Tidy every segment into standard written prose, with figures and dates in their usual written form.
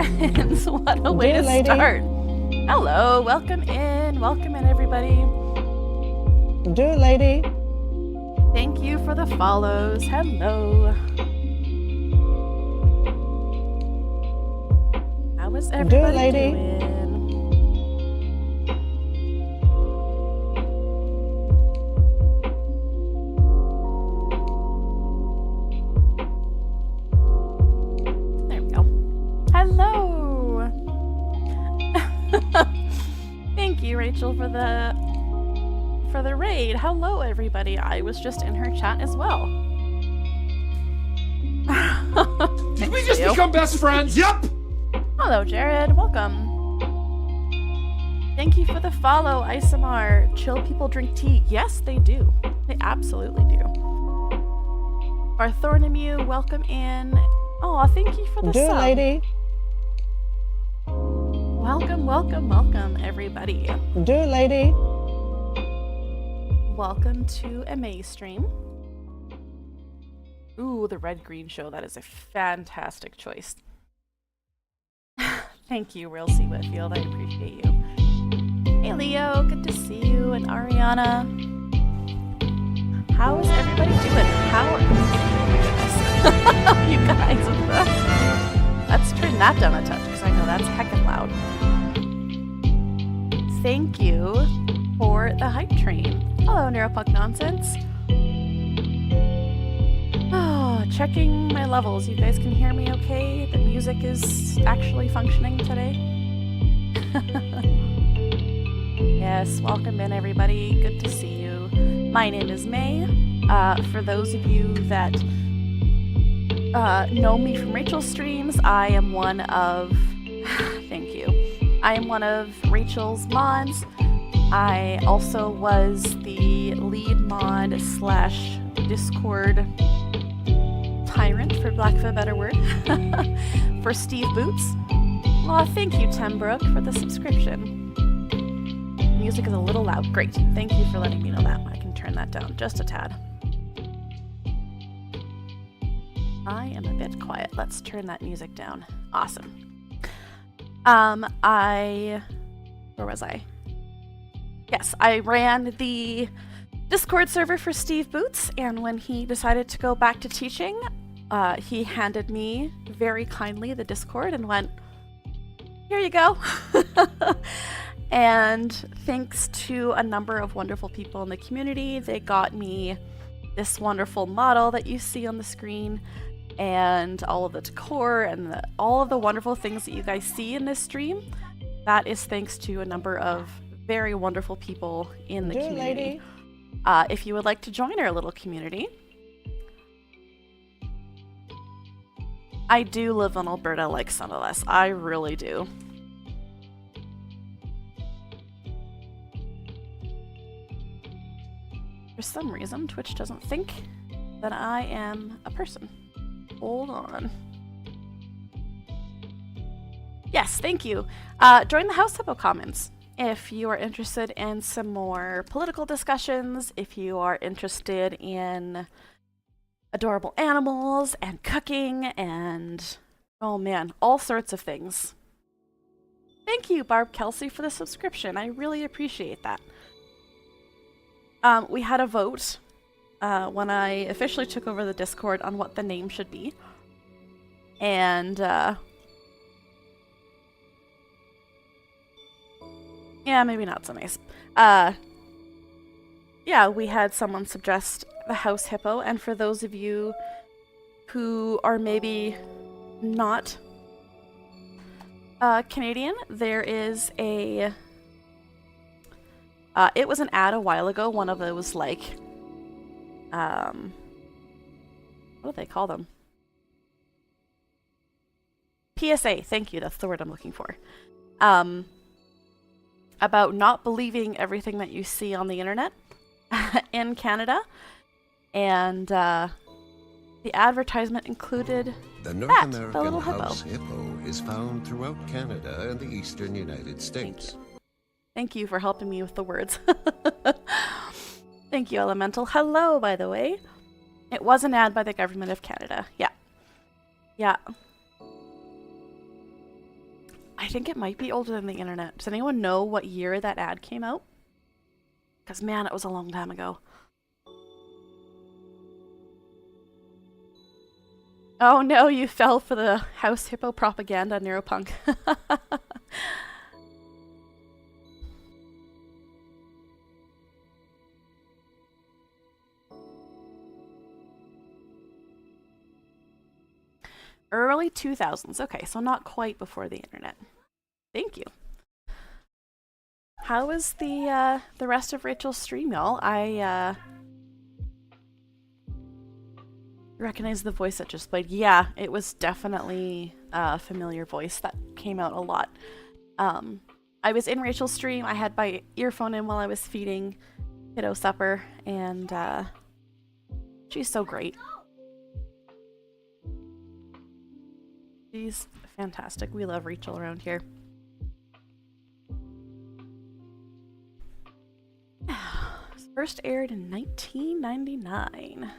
friends. What a way to start. Hello, welcome in everybody. Do it, lady. Thank you for the follows. Hello. How is everybody doing? There we go. Hello. Thank you, Rachel, for the raid. Hello, everybody. I was just in her chat as well. Did we just become best friends? Yup! Hello, Jared. Welcome. Thank you for the follow, Isomar. Chill people drink tea. Yes, they do. They absolutely do. Barthornamu, welcome in. Oh, thank you for the sub. Lady. Welcome, welcome, welcome, everybody. Do it, lady. Welcome to a May stream. Ooh, the red-green show. That is a fantastic choice. Thank you, Real C. Whitfield. I appreciate you. Hey, Leo. Good to see you. And Ariana. How is everybody doing? How? You guys with the... Let's turn that down a touch, because I know that's heckin' loud. Thank you for the hype train. Hello, Neuropunk Nonsense. Oh, checking my levels. You guys can hear me okay? The music is actually functioning today? Yes, welcome in, everybody. Good to see you. My name is May. For those of you that know me from Rachel's streams, I am one of... Thank you. I am one of Rachel's mods. I also was the lead mod slash Discord tyrant, for lack of a better word, for Steve Boots. Aw, thank you, Tembrook, for the subscription. Music is a little loud. Great. Thank you for letting me know that. I can turn that down just a tad. I am a bit quiet. Let's turn that music down. Awesome. Where was I? Yes, I ran the Discord server for Steve Boots, and when he decided to go back to teaching, he handed me very kindly the Discord and went, here you go. And thanks to a number of wonderful people in the community, they got me this wonderful model that you see on the screen, and all of the decor and all of the wonderful things that you guys see in this stream. That is thanks to a number of very wonderful people in the community. If you would like to join our little community, I do live in Alberta like some of us. I really do. For some reason, Twitch doesn't think that I am a person. Hold on. Yes, thank you. Join the House Hippo Comments if you are interested in some more political discussions, if you are interested in adorable animals and cooking and, oh man, all sorts of things. Thank you, Barb Kelsey, for the subscription. I really appreciate that. We had a vote when I officially took over the Discord on what the name should be. And, yeah, maybe not so nice. Yeah, we had someone suggest the House Hippo, and for those of you who are maybe not Canadian, there is a... it was an ad a while ago, one of those, like, what do they call them? PSA, thank you, that's the word I'm looking for. About not believing everything that you see on the internet in Canada. And the advertisement included the North that, American the little house hippo. hippo is found throughout Canada and the eastern United States. Thank you for helping me with the words. Thank you, Elemental. Hello, by the way. It was an ad by the Government of Canada. Yeah. Yeah. I think it might be older than the internet. Does anyone know what year that ad came out? Because, man, it was a long time ago. Oh no, you fell for the House Hippo propaganda, Neuropunk. Early 2000s. Okay, so not quite before the internet. Thank you. How was the rest of Rachel's stream, y'all? I recognize the voice that just played. Yeah, it was definitely a familiar voice that came out a lot. I was in Rachel's stream. I had my earphone in while I was feeding kiddo supper, and she's so great. She's fantastic. We love Rachel around here. First aired in 1999.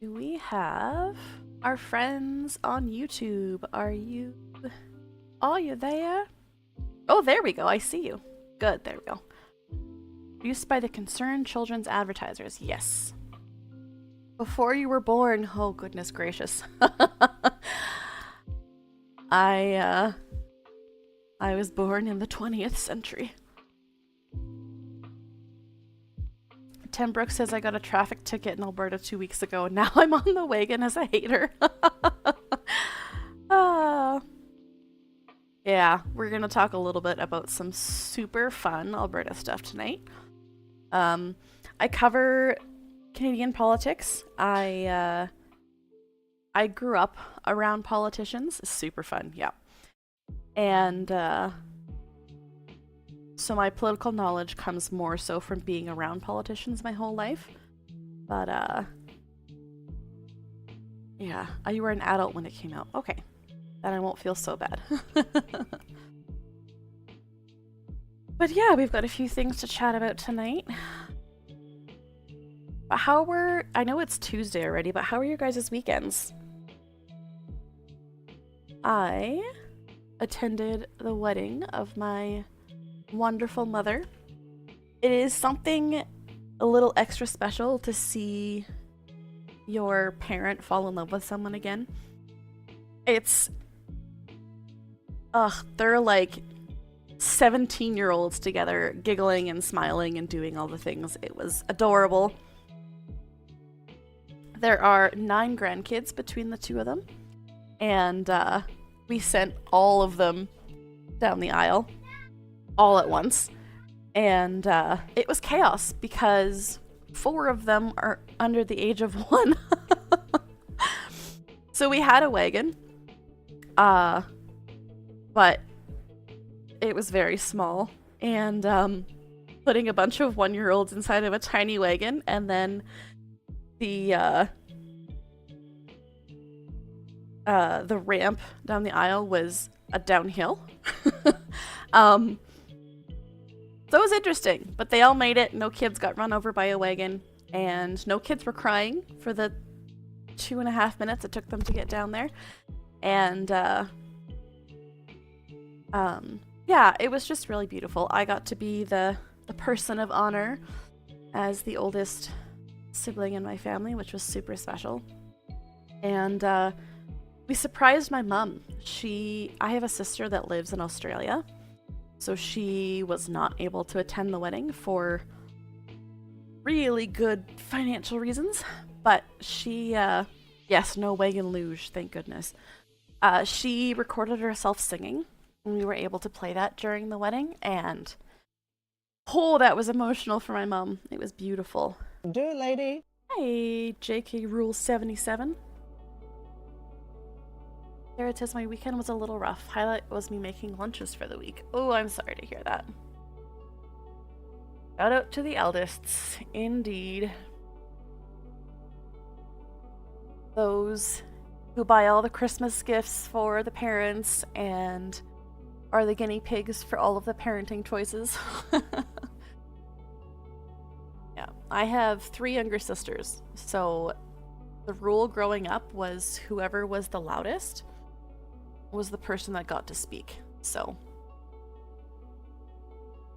Do we have our friends on YouTube? Are you there? Oh, there we go. I see you. Good. There we go. Produced by the Concerned Children's Advertisers. Yes. Before you were born. Oh, goodness gracious. I was born in the 20th century. Tim Brooks says I got a traffic ticket in Alberta 2 weeks ago. Now I'm on the wagon as a hater. Yeah, we're gonna talk a little bit about some super fun Alberta stuff tonight. I cover Canadian politics. I grew up around politicians. It's super fun, yeah. And so my political knowledge comes more so from being around politicians my whole life. But yeah, you were an adult when it came out. Okay, then I won't feel so bad. But yeah, we've got a few things to chat about tonight. But I know it's Tuesday already, but how are your guys' weekends? I attended the wedding of my wonderful mother. It is something a little extra special to see your parent fall in love with someone again. It's... they're like 17-year-olds together, giggling and smiling and doing all the things. It was adorable. There are 9 grandkids between the two of them. And we sent all of them down the aisle all at once. And it was chaos because 4 of them are under the age of 1. So we had a wagon. But it was very small. And putting a bunch of 1-year-olds inside of a tiny wagon, and then the ramp down the aisle was a downhill. So it was interesting, but they all made it. No kids got run over by a wagon, and no kids were crying for the 2.5 minutes it took them to get down there. And yeah, it was just really beautiful. I got to be the person of honor as the oldest sibling in my family, which was super special. And we surprised my mum. I have a sister that lives in Australia, so she was not able to attend the wedding for really good financial reasons. But she, yes, no wagon luge, thank goodness. She recorded herself singing, and we were able to play that during the wedding, and oh, that was emotional for my mum. It was beautiful. Do it, lady. Hey, JK Rule 77. There it says my weekend was a little rough. Highlight was me making lunches for the week. Oh, I'm sorry to hear that. Shout out to the eldest. Indeed. Those who buy all the Christmas gifts for the parents and are the guinea pigs for all of the parenting choices. Yeah, I have 3 younger sisters, so the rule growing up was whoever was the loudest was the person that got to speak. So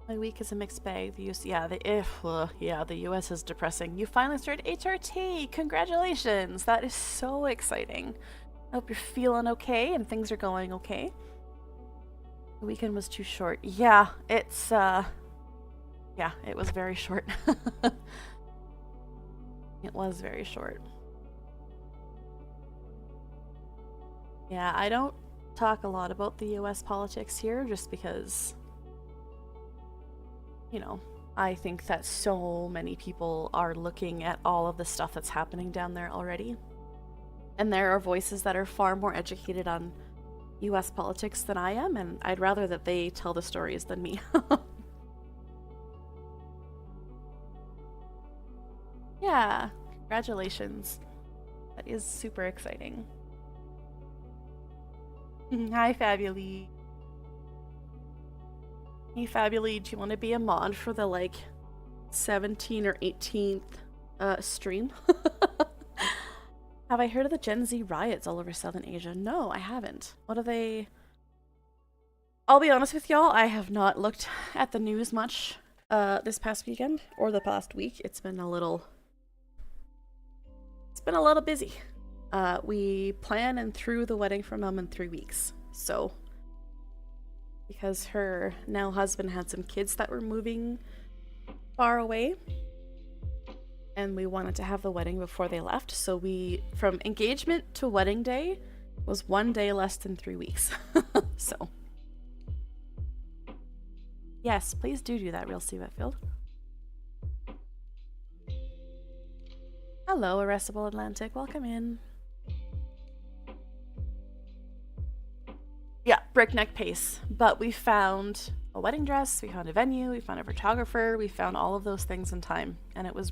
my week is a mixed bag. The US, yeah, the US is depressing. You finally started HRT. Congratulations. That is so exciting. I hope you're feeling okay and things are going okay. The weekend was too short. Yeah, it's yeah, it was very short. It was very short. Yeah, I don't talk a lot about the US politics here just because, you know, I think that so many people are looking at all of the stuff that's happening down there already. And there are voices that are far more educated on US politics than I am, and I'd rather that they tell the stories than me. Yeah, congratulations. That is super exciting. Hi, Fabuli. Hey, Fabuli, do you want to be a mod for the, like, 17th or 18th stream? Have I heard of the Gen Z riots all over Southern Asia? No, I haven't. What are they? I'll be honest with y'all, I have not looked at the news much this past weekend, or the past week. It's been a little busy. We plan and threw the wedding for Mum in 3 weeks, so because her now husband had some kids that were moving far away, and we wanted to have the wedding before they left, so we, from engagement to wedding day, was 1 day less than 3 weeks. So yes, please do that, Real Steve Whitfield. Hello, Irascible Atlantic, welcome in. Yeah, breakneck pace, but we found a wedding dress, we found a venue, we found a photographer, we found all of those things in time, and it was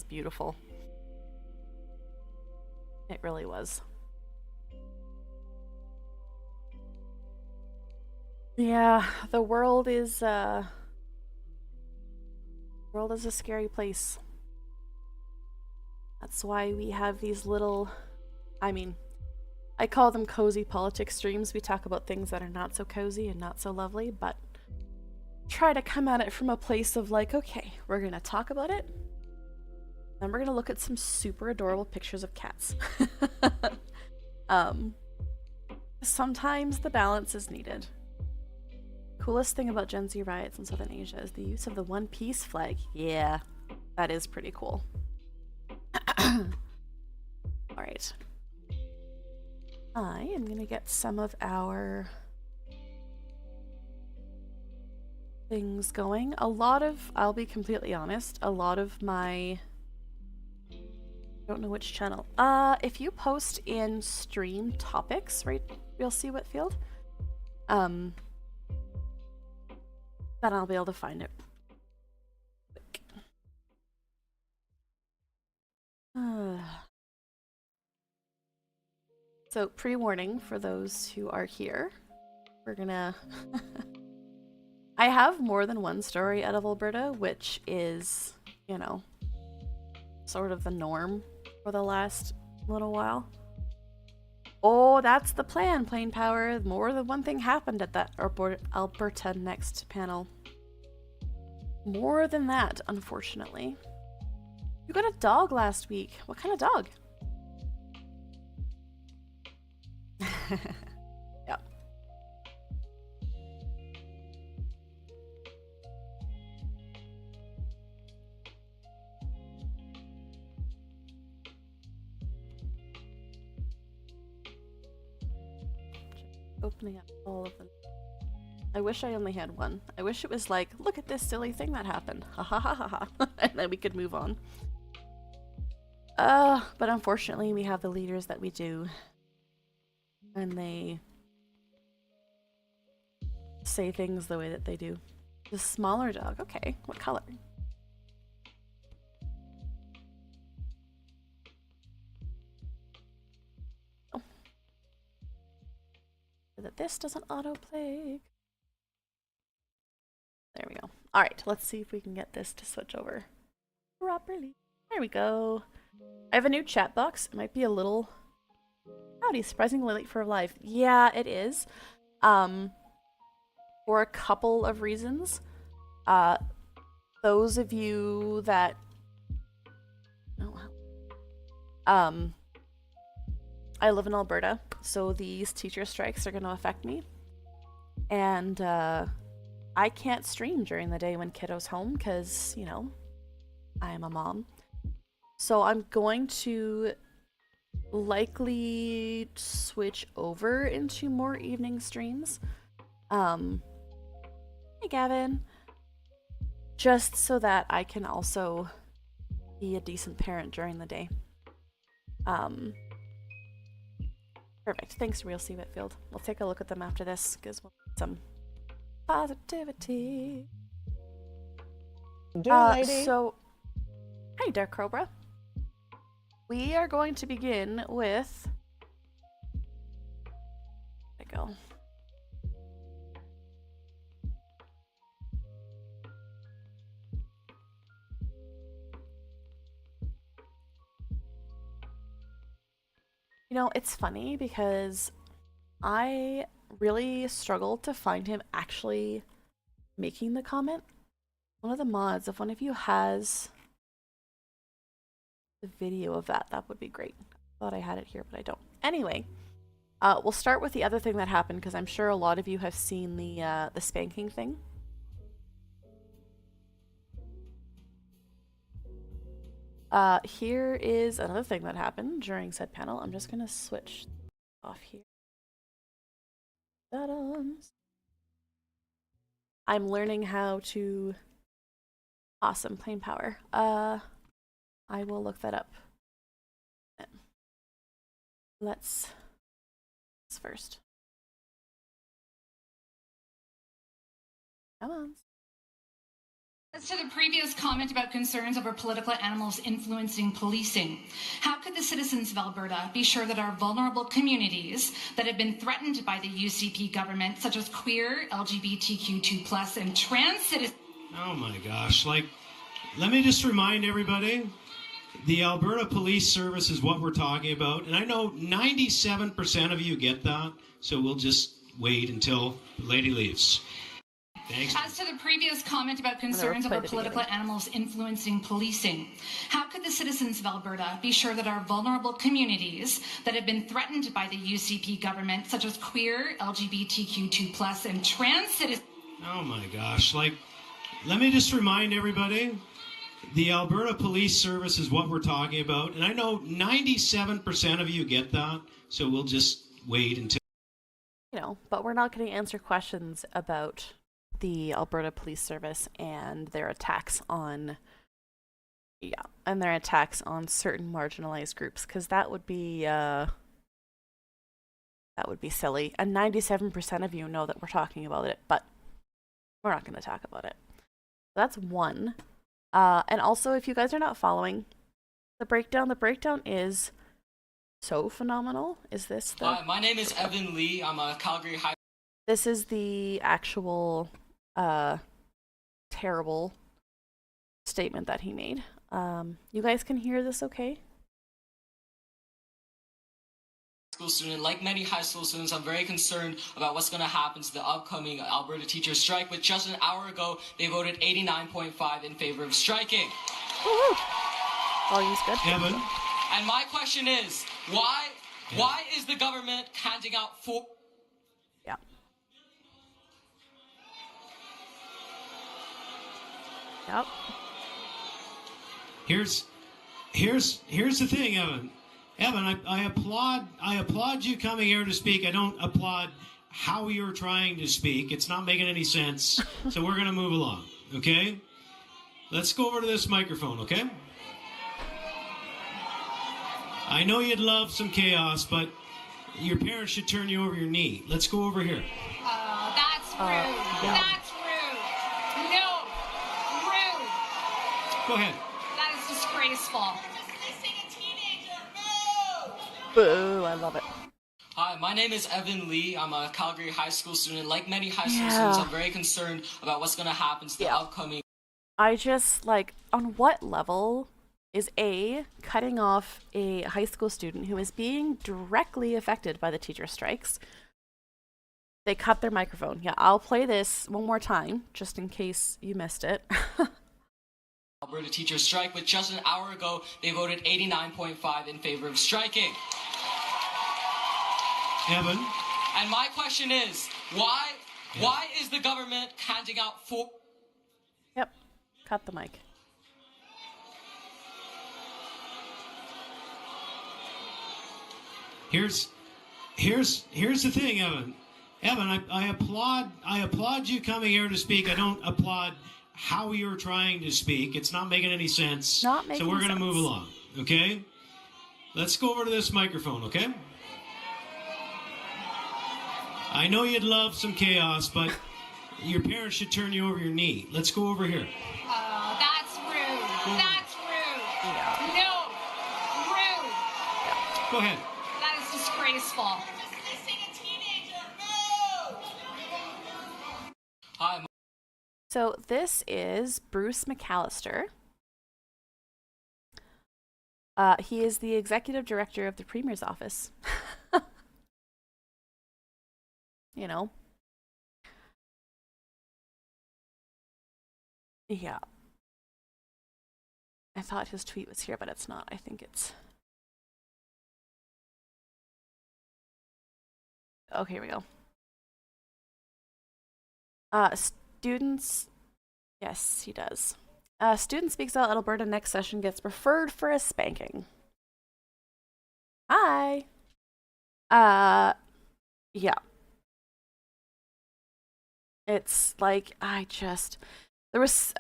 beautiful. It really was. Yeah, the world is a scary place. That's why we have these little, I mean, I call them cozy politics streams. We talk about things that are not so cozy and not so lovely, but try to come at it from a place of like, okay, we're gonna talk about it, then we're gonna look at some super adorable pictures of cats. Sometimes the balance is needed. Coolest thing about Gen Z riots in Southern Asia is the use of the One Piece flag. Yeah, that is pretty cool. Alright. I am gonna get some of our things going. I'll be completely honest, a lot of my, I don't know which channel. If you post in stream topics, right, Real C Whitfield, then I'll be able to find it. So, pre-warning for those who are here, we're gonna... I have more than one story out of Alberta, which is, you know, sort of the norm for the last little while. Oh, that's the plan, Plain Power. More than one thing happened at that Alberta Next panel. More than that, unfortunately. You got a dog last week. What kind of dog? Yep. Opening up all of them. I wish I only had one. I wish it was like, look at this silly thing that happened. Ha ha ha ha ha. And then we could move on. But unfortunately we have the leaders that we do. And they say things the way that they do. The smaller dog. Okay, what color? Oh. So that this doesn't autoplay. There we go. Alright, let's see if we can get this to switch over properly. There we go. I have a new chat box. It might be a little... Howdy, surprisingly late for live. Yeah, it is. For a couple of reasons. Those of you that I live in Alberta, so these teacher strikes are going to affect me. And I can't stream during the day when kiddo's home because, you know, I am a mom. So I'm going to likely switch over into more evening streams. Hey Gavin. Just so that I can also be a decent parent during the day. Perfect. Thanks, Real C. Whitfield. We'll take a look at them after this because we'll need some positivity. Do it, lady. So, hi, Dark Cobra. We are going to begin with. There we go. You know, it's funny because I really struggled to find him actually making the comment. One of the mods, if one of you has the video of that, that would be great. I thought I had it here, but I don't. Anyway, we'll start with the other thing that happened because I'm sure a lot of you have seen the spanking thing. Here is another thing that happened during said panel. I'm just gonna switch off here. I'm learning how to... Awesome, plain power. I will look that up. Let's first. Come on. As to the previous comment about concerns over political animals influencing policing, how could the citizens of Alberta be sure that our vulnerable communities that have been threatened by the UCP government, such as queer, LGBTQ2+, and trans citizens... Oh my gosh, like, let me just remind everybody, the Alberta Police Service is what we're talking about, and I know 97% of you get that, so we'll just wait until the lady leaves. Thanks. As to the previous comment about concerns over political animals influencing policing, how could the citizens of Alberta be sure that our vulnerable communities that have been threatened by the UCP government, such as queer, LGBTQ2+, and trans citizens... Oh my gosh, like, let me just remind everybody, the Alberta Police Service is what we're talking about, and I know 97% of you get that, so we'll just wait until... You know, but we're not going to answer questions about the Alberta Police Service and their attacks on certain marginalized groups, because that would be silly. And 97% of you know that we're talking about it, but we're not going to talk about it. That's one. And also, if you guys are not following the breakdown is so phenomenal. Is this the... Hi, my name is Evan Lee. I'm a Calgary High... This is the actual terrible statement that he made. You guys can hear this okay? School student. Like many high school students, I'm very concerned about what's going to happen to the upcoming Alberta teachers strike, but just an hour ago, they voted 89.5 in favor of striking. Woo-hoo. Volume's good. Evan? And my question is, why is the government handing out Yeah. Yep. Here's the thing, Evan. Evan, I applaud you coming here to speak. I don't applaud how you're trying to speak. It's not making any sense. So we're gonna move along, okay? Let's go over to this microphone, okay? I know you'd love some chaos, but your parents should turn you over your knee. Let's go over here. That's rude. Yeah. That's rude. No. Rude. Go ahead. That is disgraceful. Boo, I love it. Hi, my name is Evan Lee. I'm a Calgary High School student. Like many high school students, I'm very concerned about what's going to happen to the upcoming... I just, like, on what level is A, cutting off a high school student who is being directly affected by the teacher strikes. They cut their microphone. Yeah, I'll play this one more time, just in case you missed it. Alberta teachers strike, but just an hour ago, they voted 89.5 in favor of striking. Evan? And my question is, why is the government handing out four... Yep, cut the mic. Here's the thing, Evan. Evan, I applaud you coming here to speak. I don't applaud how you're trying to speak. It's not making any sense. Not making So we're going to sense. move along, okay? Let's go over to this microphone, okay? I know you'd love some chaos, but your parents should turn you over your knee. Let's go over here. Oh, that's rude. That's rude. Yeah. No. Rude. Go ahead. That is disgraceful. Hi, So this is Bruce McAllister. He is the executive director of the Premier's office. You know. Yeah. I thought his tweet was here, but it's not. I think it's... Okay, here we go. Students... Yes, he does. Student speaks out at Alberta next session gets referred for a spanking. Hi! Yeah. It's like, there was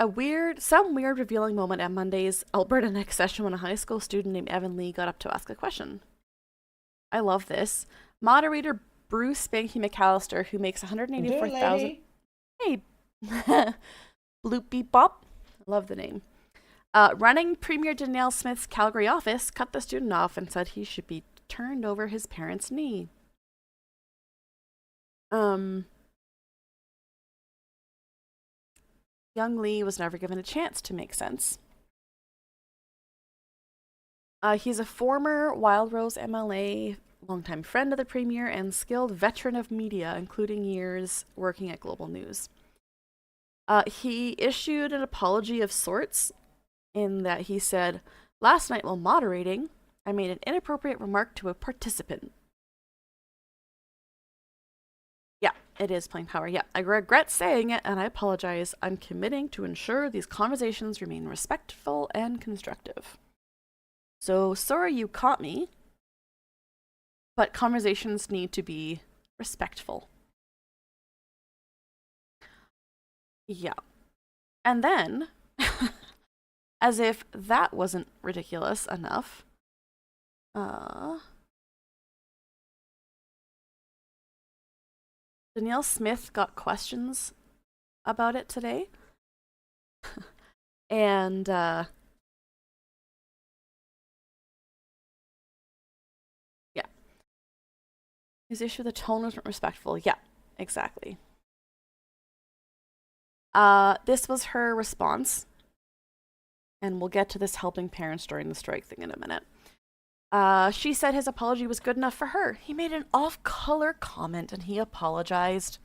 some weird revealing moment at Monday's Alberta Next session when a high school student named Evan Lee got up to ask a question. I love this. Moderator Bruce Spanky McAllister, who makes $184,000. Hey, Bloop Bop. Love the name. Running Premier Danielle Smith's Calgary office cut the student off and said he should be turned over his parents' knee. Young Lee was never given a chance to make sense. He's a former Wildrose MLA, longtime friend of the Premier, and skilled veteran of media, including years working at Global News. He issued an apology of sorts in that he said, "Last night while moderating, I made an inappropriate remark to a participant." Yeah, it is plain power. Yeah, I regret saying it and I apologize. I'm committing to ensure these conversations remain respectful and constructive. So sorry you caught me, but conversations need to be respectful. Yeah. And then, as if that wasn't ridiculous enough, Danielle Smith got questions about it today. And, yeah. His issue, the tone wasn't respectful. Yeah, exactly. This was her response. And we'll get to this helping parents during the strike thing in a minute. She said his apology was good enough for her. He made an off-color comment and he apologized.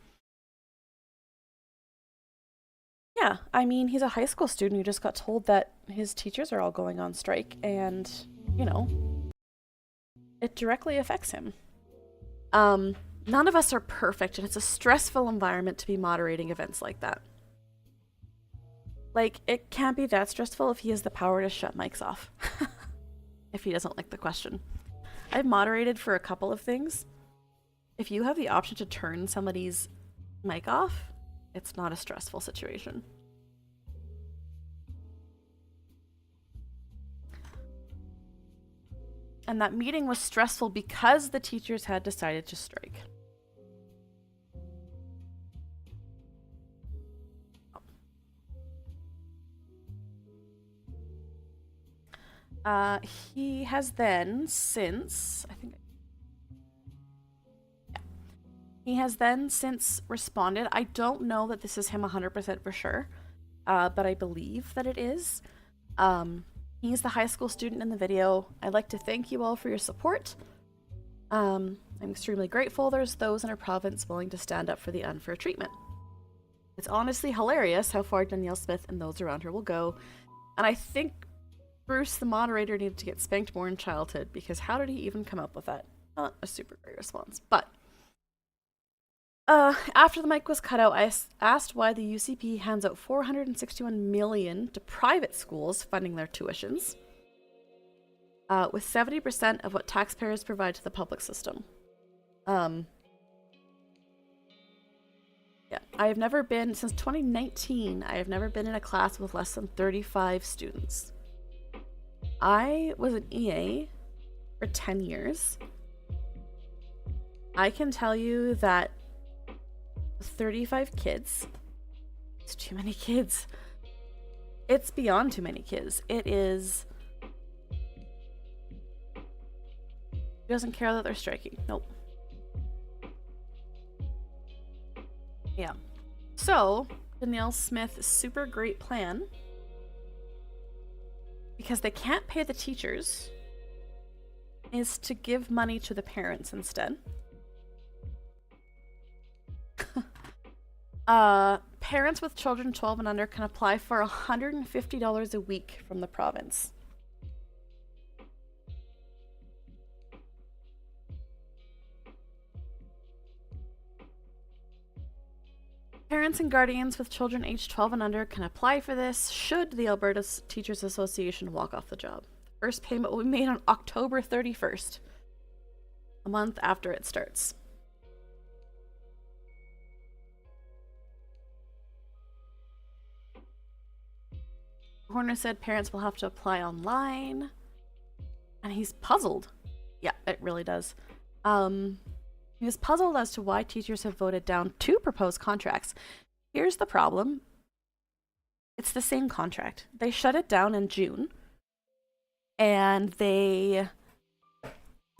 Yeah, I mean, he's a high school student who just got told that his teachers are all going on strike and, you know, it directly affects him. None of us are perfect and it's a stressful environment to be moderating events like that. Like, it can't be that stressful if he has the power to shut mics off. If he doesn't like the question. I've moderated for a couple of things. If you have the option to turn somebody's mic off, it's not a stressful situation. And that meeting was stressful because the teachers had decided to strike. He has then since, he has then since responded. I don't know that this is him 100% for sure, but I believe that it is. He's the high school student in the video. I'd like to thank you all for your support. I'm extremely grateful there's those in our province willing to stand up for the unfair treatment. It's honestly hilarious how far Danielle Smith and those around her will go, and I think Bruce, the moderator, needed to get spanked more in childhood, because how did he even come up with that? Not a super great response. But after the mic was cut out, I asked why the UCP hands out $461 million to private schools funding their tuitions, with 70% of what taxpayers provide to the public system. Yeah, I have never been, since 2019, I have never been in a class with less than 35 students. I was an EA for 10 years. I can tell you that 35 kids, it's too many kids. It's beyond too many kids. It is... He doesn't care that they're striking. Nope. Yeah. So, Danielle Smith's super great plan, because they can't pay the teachers, is to give money to the parents instead. Parents with children 12 and under can apply for $150 a week from the province. Parents and guardians with children aged 12 and under can apply for this should the Alberta Teachers Association walk off the job. First payment will be made on October 31st, a month after it starts. Horner said parents will have to apply online, and he's puzzled. Yeah, it really does. He was puzzled as to why teachers have voted down 2 proposed contracts. Here's the problem. It's the same contract. They shut it down in June, and the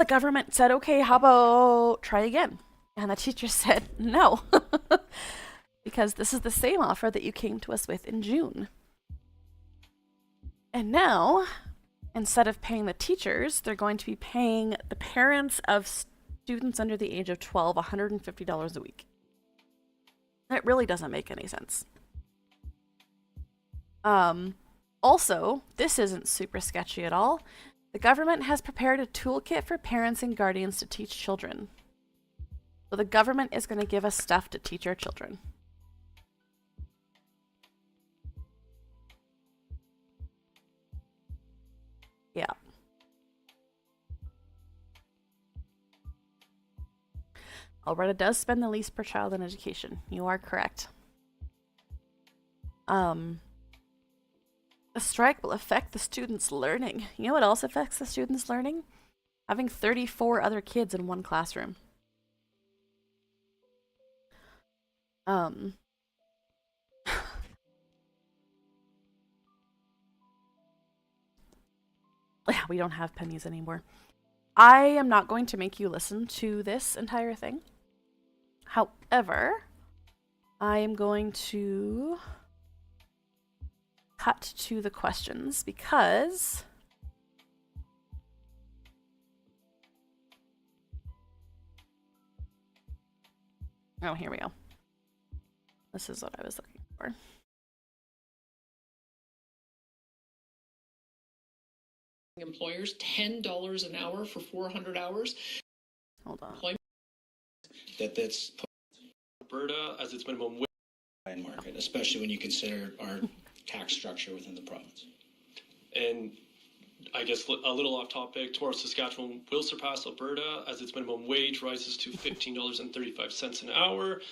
government said, okay, how about try again? And the teachers said no, because this is the same offer that you came to us with in June. And now, instead of paying the teachers, they're going to be paying the parents of students under the age of 12 $150 a week. It really doesn't make any sense. Also, this isn't super sketchy at all. The government has prepared a toolkit for parents and guardians to teach children. So the government is going to give us stuff to teach our children. Yeah. Alberta does spend the least per child in education. You are correct. The strike will affect the students' learning. You know what else affects the students' learning? Having 34 other kids in one classroom. Yeah, we don't have pennies anymore. I am not going to make you listen to this entire thing. However, I am going to cut to the questions because oh, here we go. This is what I was looking for. Employers $10 an hour for 400 hours. Hold on. That's Alberta as its minimum wage market, especially when you consider our tax structure within the province. And I guess a little off topic, tomorrow Saskatchewan will surpass Alberta as its minimum wage rises to $15.35 an hour.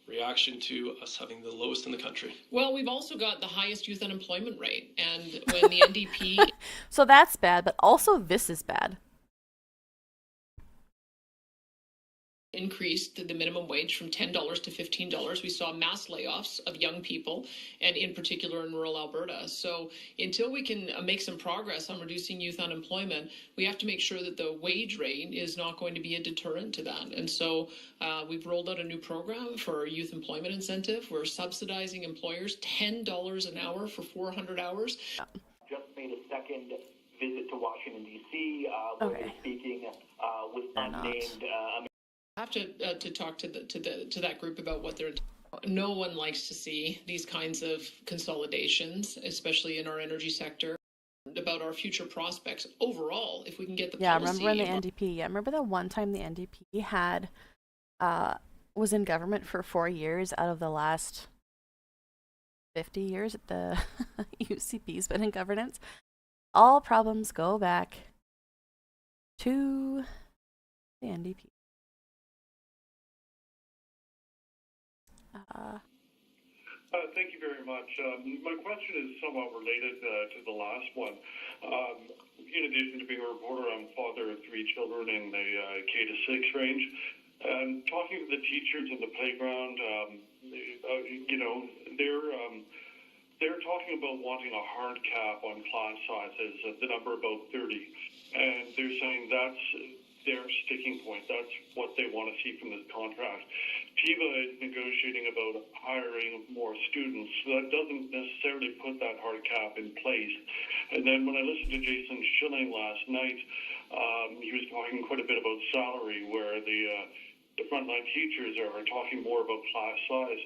Reaction to us having the lowest in the country. Well, we've also got the highest youth unemployment rate. And when the NDP... So that's bad, but also this is bad. Increased the minimum wage from $10 to $15. We saw mass layoffs of young people, and in particular in rural Alberta. So until we can make some progress on reducing youth unemployment, we have to make sure that the wage rate is not going to be a deterrent to that. And so we've rolled out a new program for youth employment incentive. We're subsidizing employers $10 an hour for 400 hours. Just made a second second visit to Washington, D.C., where they're speaking with unnamed I have to talk to that group about what they're. No one likes to see these kinds of consolidations, especially in our energy sector. About our future prospects overall, if we can get the policy. Remember when the NDP? Yeah, remember the one time the NDP had was in government for 4 years out of the last 50 years the UCP's been in governance. All problems go back to the NDP. Thank you very much. My question is somewhat related to the last one. In addition to being a reporter, I'm father of 3 children in the K to 6 range. And talking to the teachers in the playground, they're talking about wanting a hard cap on class sizes, the number about 30. And they're saying that's their sticking point. That's what they want to see from this contract. TEBA is negotiating about hiring more students. So that doesn't necessarily put that hard cap in place. And then when I listened to Jason Schilling last night, he was talking quite a bit about salary, where the frontline teachers are talking more about class size.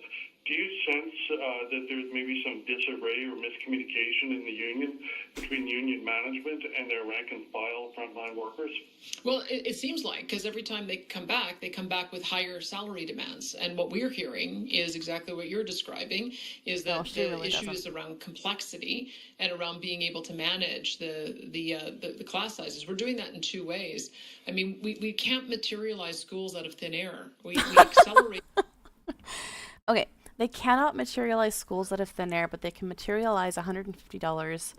Do you sense that there's maybe some disarray or miscommunication in the union between union management and their rank and file frontline workers? Well, it seems like, because every time they come back with higher salary demands. And what we're hearing is exactly what you're describing, is that the issue is around complexity and around being able to manage the class sizes. We're doing that in 2 ways. I mean, we can't materialize schools out of thin air. We accelerate. Okay. They cannot materialize schools out of thin air, but they can materialize $150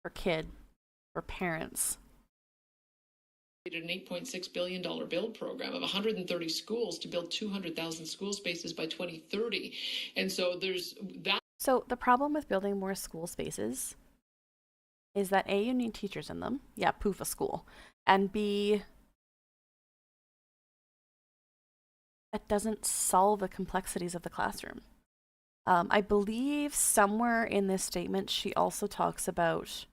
per kid for parents. An $8.6 billion build program of 130 schools to build 200,000 school spaces by 2030. And so there's that. So the problem with building more school spaces is that A, you need teachers in them. Yeah, poof, a school. And B, it doesn't solve the complexities of the classroom. I believe somewhere in this statement she also talks about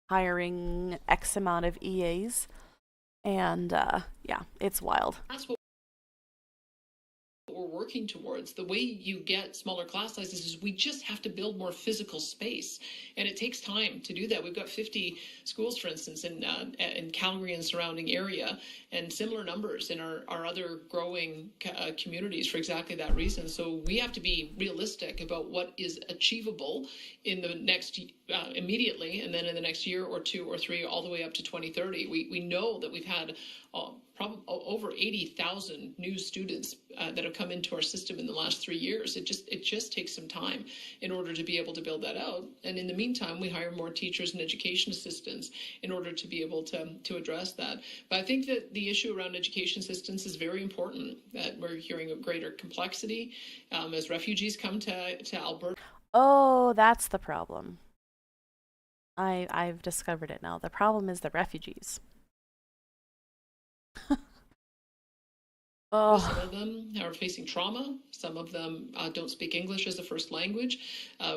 hiring X amount of EAs, and yeah, it's wild. That's what we're working towards. The way you get smaller class sizes is we just have to build more physical space, and it takes time to do that. We've got 50 schools, for instance, in Calgary and surrounding area, and similar numbers in our other growing communities for exactly that reason. So we have to be realistic about what is achievable in the next immediately, and then in the next year or 2 or 3, all the way up to 2030. We know that we've had probably over 80,000 new students that have come into our system in the last 3 years. It just takes some time in order to be able to build that out. And in the meantime, we hire more teachers and education assistants in order to be able to address that. But I think that the issue around education assistants is very important, that we're hearing of greater complexity as refugees come to Alberta. Oh, that's the problem. I've discovered it now. The problem is the refugees. Some of them are facing trauma. Some of them don't speak English as a first language.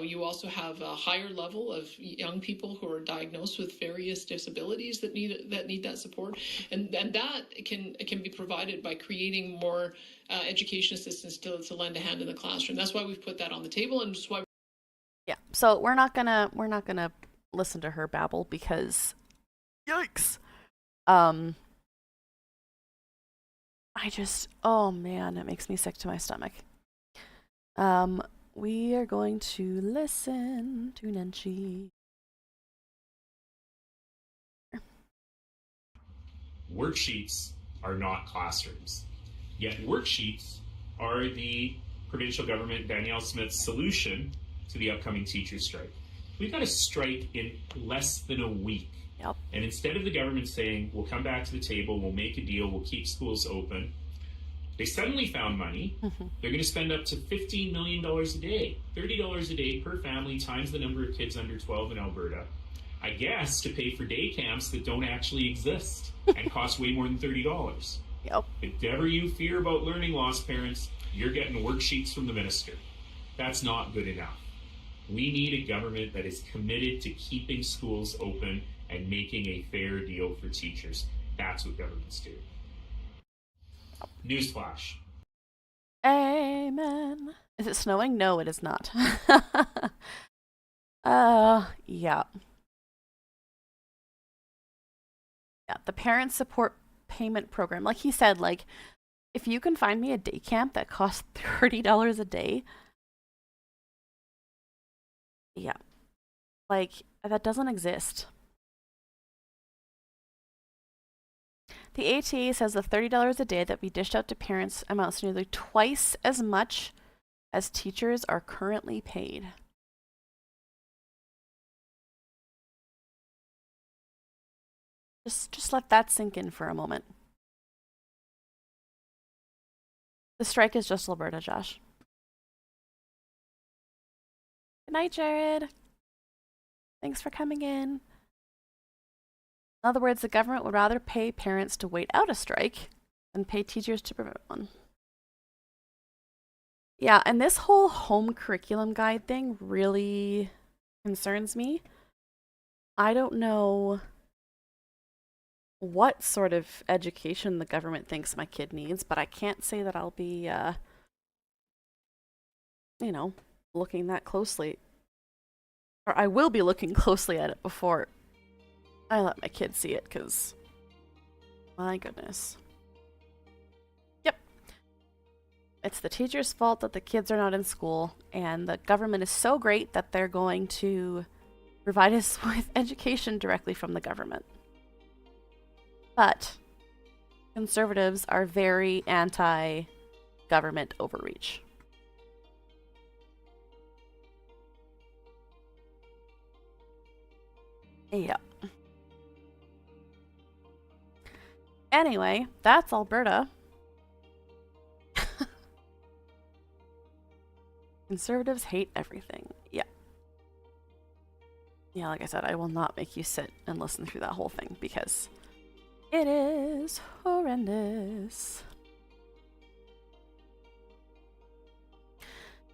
You also have a higher level of young people who are diagnosed with various disabilities that need that support, and that can be provided by creating more education assistance to lend a hand in the classroom. That's why we've put that on the table, and that's why. Yeah. So we're not gonna listen to her babble because, yikes. Oh man, it makes me sick to my stomach. We are going to listen to Nenshi. Worksheets are not classrooms, yet worksheets are the provincial government, Danielle Smith's solution to the upcoming teacher strike. We've got a strike in less than a week. Yep. And instead of the government saying, we'll come back to the table, we'll make a deal, we'll keep schools open, they suddenly found money. They're going to spend up to $15 million a day, $30 a day per family times the number of kids under 12 in Alberta, I guess, to pay for day camps that don't actually exist and cost way more than $30. Yep. If ever you fear about learning loss, parents, you're getting worksheets from the minister. That's not good enough. We need a government that is committed to keeping schools open and making a fair deal for teachers. That's what governments do. Newsflash. Amen. Is it snowing? No, it is not. Yeah. Yeah, the parent support payment program. Like he said, like, if you can find me a day camp that costs $30 a day, yeah, like, that doesn't exist. The ATA says the $30 a day that we dished out to parents amounts to nearly twice as much as teachers are currently paid. Just let that sink in for a moment. The strike is just Alberta, Josh. Good night, Jared. Thanks for coming in. In other words, the government would rather pay parents to wait out a strike than pay teachers to prevent one. Yeah, and this whole home curriculum guide thing really concerns me. I don't know what sort of education the government thinks my kid needs, but I can't say that I'll be, you know, looking that closely. Or I will be looking closely at it before I let my kid see it, because, my goodness. Yep. It's the teacher's fault that the kids are not in school, and the government is so great that they're going to provide us with education directly from the government. But conservatives are very anti-government overreach. Yeah. Anyway, that's Alberta. Conservatives hate everything. Yeah. Yeah, like I said, I will not make you sit and listen through that whole thing because it is horrendous.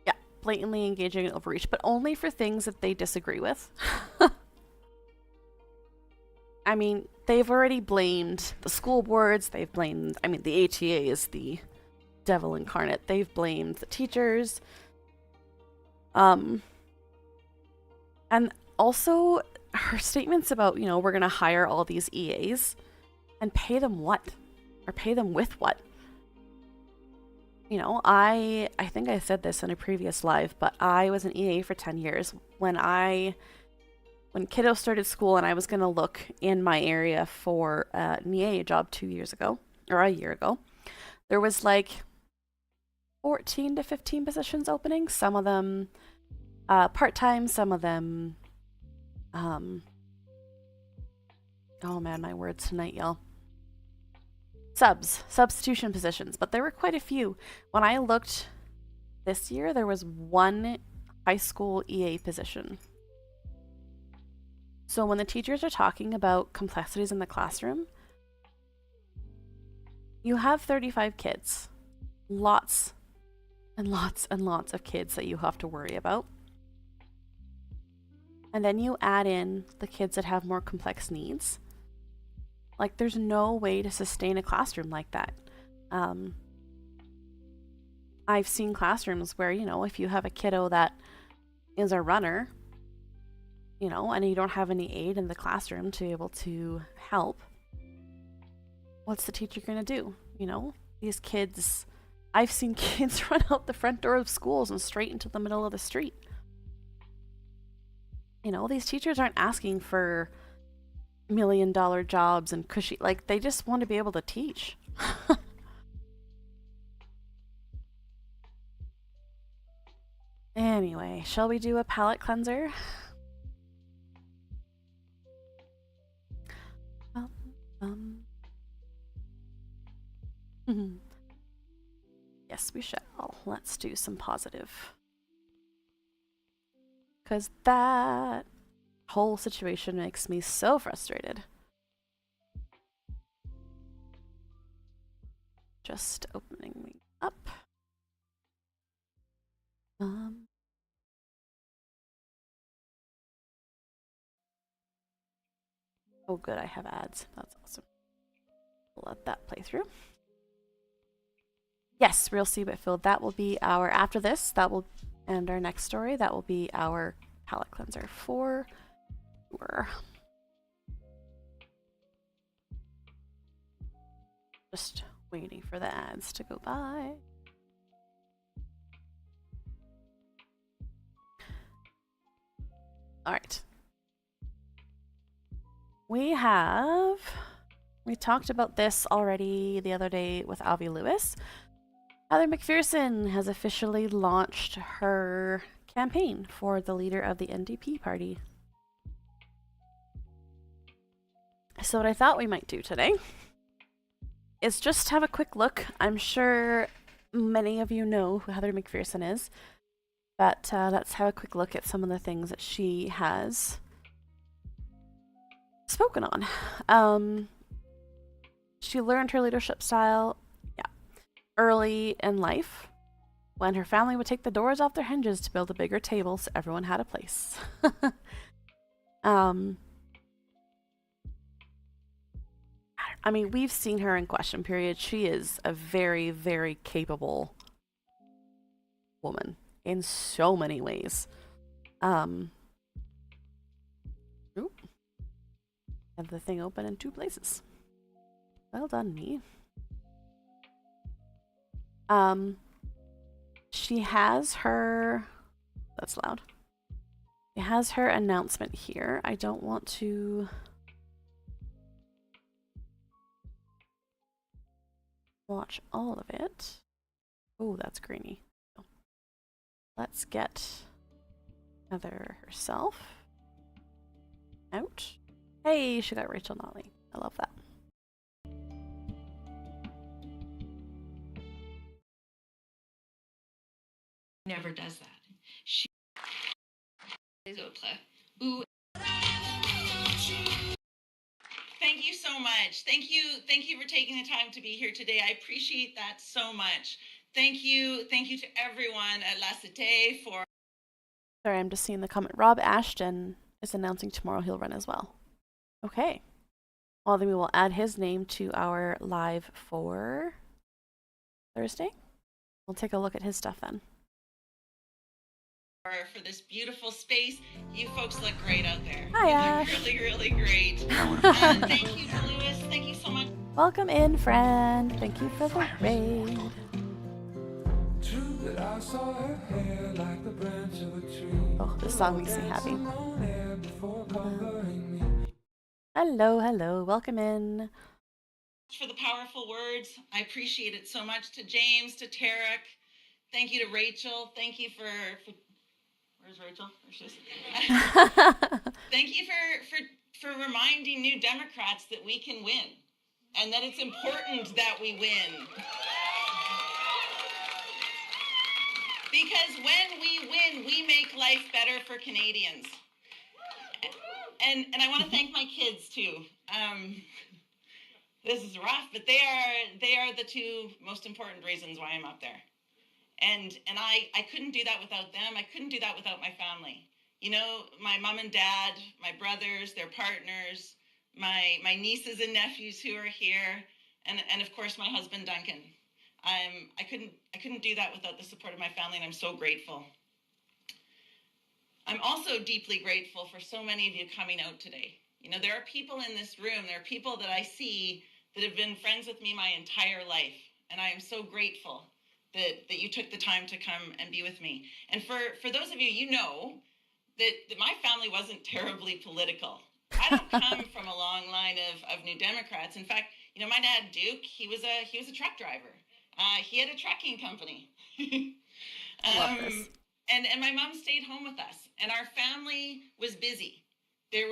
Yeah, blatantly engaging in overreach, but only for things that they disagree with. I mean, they've already blamed the school boards, they've blamed, I mean, the ATA is the devil incarnate. They've blamed the teachers. And also her statements about, you know, we're going to hire all these EAs and pay them what? Or pay them with what? You know, I think I said this in a previous live, but I was an EA for 10 years. When kiddo started school and I was going to look in my area for an EA job 2 years ago, or a year ago, there was like 14 to 15 positions opening. Some of them part-time, some of them, oh man, my words tonight, y'all. Substitution positions, but there were quite a few. When I looked this year, there was one high school EA position. So when the teachers are talking about complexities in the classroom, you have 35 kids. Lots and lots and lots of kids that you have to worry about. And then you add in the kids that have more complex needs. Like, there's no way to sustain a classroom like that. I've seen classrooms where, you know, if you have a kiddo that is a runner, you know, and you don't have any aid in the classroom to be able to help, what's the teacher going to do? You know, these kids, I've seen kids run out the front door of schools and straight into the middle of the street. You know, these teachers aren't asking for $1 million jobs and cushy, like, they just want to be able to teach. Anyway, shall we do a palate cleanser? Yes, we shall. Let's do some positive. Because that whole situation makes me so frustrated. Just opening me up. Oh, good, I have ads. That's awesome. Let that play through. Yes, Real See Whitfield. That will be our, after this, that will end our next story. That will be our palette cleanser for sure. Just waiting for the ads to go by. All right. We talked about this already the other day with Avi Lewis. Heather McPherson has officially launched her campaign for the leader of the NDP party. So what I thought we might do today is just have a quick look. I'm sure many of you know who Heather McPherson is, but let's have a quick look at some of the things that she has spoken on. She learned her leadership style early in life when her family would take the doors off their hinges to build a bigger table so everyone had a place. I mean, we've seen her in Question Period. She is a very, very capable woman in so many ways. Oop. Have the thing open in 2 places. Well done, me. She has her, that's loud. She has her announcement here. I don't want to watch all of it. Oh, that's grainy. Let's get Heather herself out. Hey, she got Rachel Notley. I love that. Never does that. She Ooh. Thank you so much. Thank you for taking the time to be here today. I appreciate that so much. Thank you to everyone at La Cité for... Sorry, I'm just seeing the comment. Rob Ashton is announcing tomorrow he'll run as well. Okay. Well, then we will add his name to our live for Thursday. We'll take a look at his stuff then. For this beautiful space. You folks look great out there. Hi, you Ash. look really, really great. Thank you to Lewis. Thank you so much. Welcome in, friend. Thank you for the raid. Oh, this song makes me happy. Hello, hello. Welcome in. For the powerful words. I appreciate it so much. To James, to Tarek. Thank you to Rachel. Thank you for where's Rachel? There she is. Thank you for reminding New Democrats that we can win and that it's important that we win. Because when we win, we make life better for Canadians. And I want to thank my kids too. This is rough, but they are the 2 most important reasons why I'm up there. And I couldn't do that without them. I couldn't do that without my family. You know, my mom and dad, my brothers, their partners, my nieces and nephews who are here, and of course my husband Duncan. I couldn't do that without the support of my family, and I'm so grateful. I'm also deeply grateful for so many of you coming out today. You know, there are people in this room, there are people that I see that have been friends with me my entire life, and I am so grateful that you took the time to come and be with me. And for those of you, you know that my family wasn't terribly political. I don't come from a long line of New Democrats. In fact, you know, my dad, Duke, he was a truck driver. He had a trucking company. And my mom stayed home with us, and our family was busy. There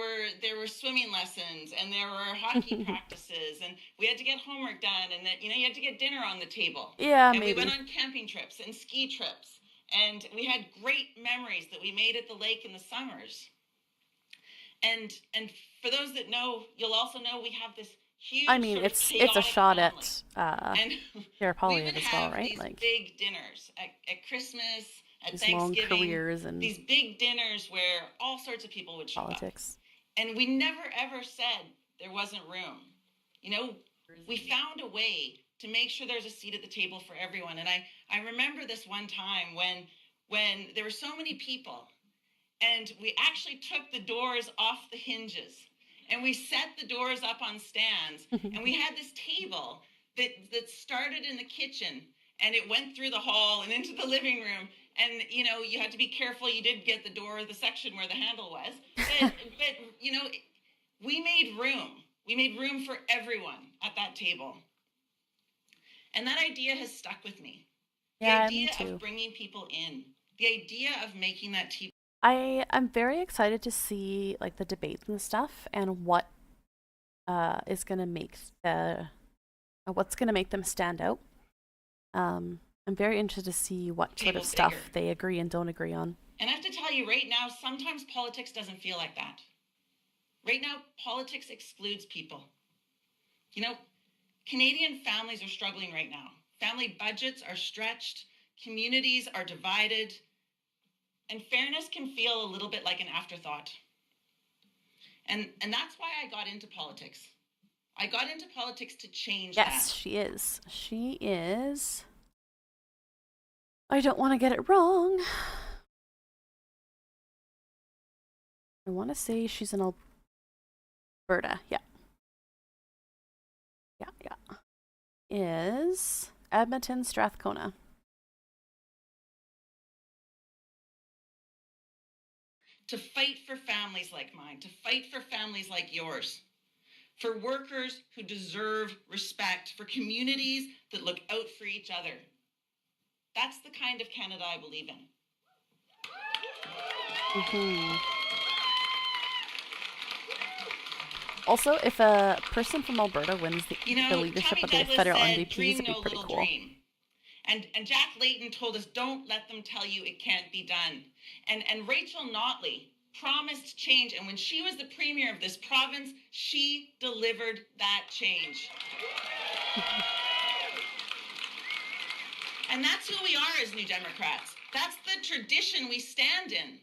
were swimming lessons, and there were hockey practices, and we had to get homework done, and that, you know, you had to get dinner on the table. Yeah, and maybe. we went on camping trips and ski trips, and we had great memories that we made at the lake in the summers. And for those that know, you'll also know we have this huge. I mean, it's a shot family. at Sarah Poilievre as well, right? These Like big dinners at Christmas. At these long Thanksgiving, careers and these big dinners where all sorts of people would show politics. up. And we never ever said there wasn't room. You know, we found a way to make sure there's a seat at the table for everyone. And I remember this one time when there were so many people, and we actually took the doors off the hinges, and we set the doors up on stands, and we had this table that started in the kitchen, and it went through the hall and into the living room. And, you know, you had to be careful. You did get the door, the section where the handle was. But you know, we made room. We made room for everyone at that table. And that idea has stuck with me. Yeah, the idea me too. of bringing people in. The idea of making that table. I am very excited to see like the debates and stuff and what is gonna make what's gonna make them stand out. I'm very interested to see what sort of stuff they agree and don't agree on. And I have to tell you right now, sometimes politics doesn't feel like that. Right now, politics excludes people. You know, Canadian families are struggling right now. Family budgets are stretched, communities are divided, and fairness can feel a little bit like an afterthought. And that's why I got into politics. I got into politics to change that. Yes, she is. She is. I don't want to get it wrong. I want to say she's in Alberta. Yeah. Yeah. Is Edmonton Strathcona. To fight for families like mine, to fight for families like yours, for workers who deserve respect, for communities that look out for each other. That's the kind of Canada I believe in. Also, if a person from Alberta wins the leadership of the federal NDPs, it'd be pretty cool. Dream. And Jack Layton told us, don't let them tell you it can't be done. And Rachel Notley promised change. And when she was the premier of this province, she delivered that change. And that's who we are as New Democrats. That's the tradition we stand in.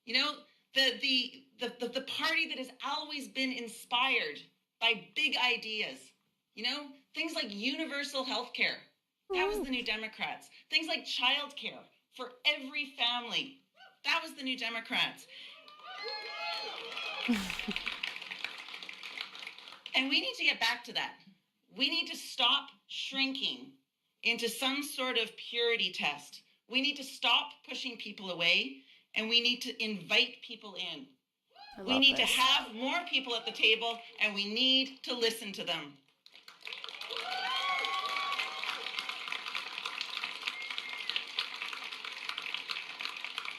You know, the party that has always been inspired by big ideas. You know, things like universal health care. That was the New Democrats. Things like childcare for every family. That was the New Democrats. And we need to get back to that. We need to stop shrinking into some sort of purity test. We need to stop pushing people away, and we need to invite people in. We need to have more people at the table, and we need to listen to them.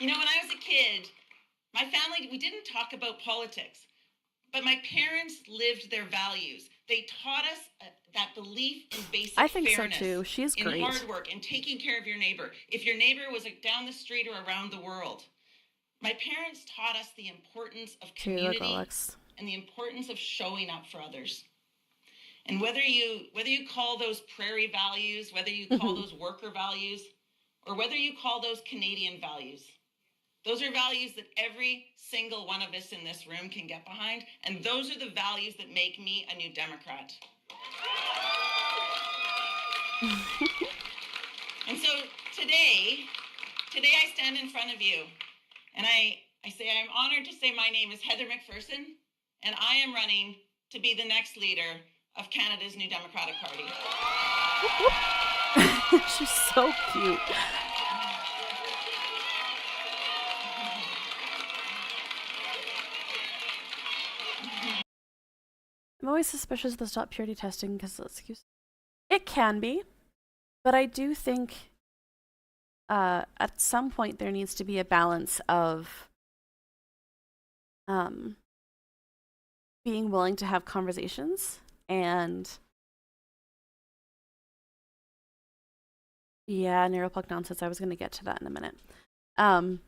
You know, when I was a kid, my family, we didn't talk about politics, but my parents lived their values. They taught us that belief in basic fairness. I think so too. She's great. In hard work and taking care of your neighbor. If your neighbor was down the street or around the world. My parents taught us the importance of community and the importance of showing up for others. And whether you call those prairie values, whether you call those worker values, or whether you call those Canadian values, those are values that every single one of us in this room can get behind, and those are the values that make me a New Democrat. And so today I stand in front of you, and I say I'm honored to say my name is Heather McPherson, and I am running to be the next leader of Canada's New Democratic Party. She's so cute. I'm always suspicious of the stop purity testing because it can be, but I do think at some point there needs to be a balance of being willing to have conversations and neuropuck nonsense. I was going to get to that in a minute. And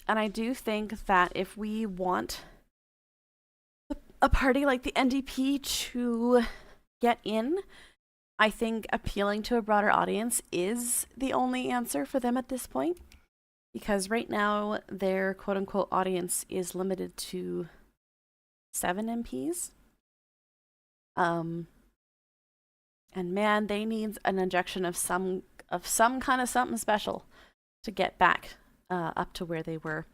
I do think that if we want a party like the NDP to get in, I think appealing to a broader audience is the only answer for them at this point. Because right now their quote-unquote audience is limited to 7 MPs. And man, they need an injection of some kind of something special to get back up to where they were.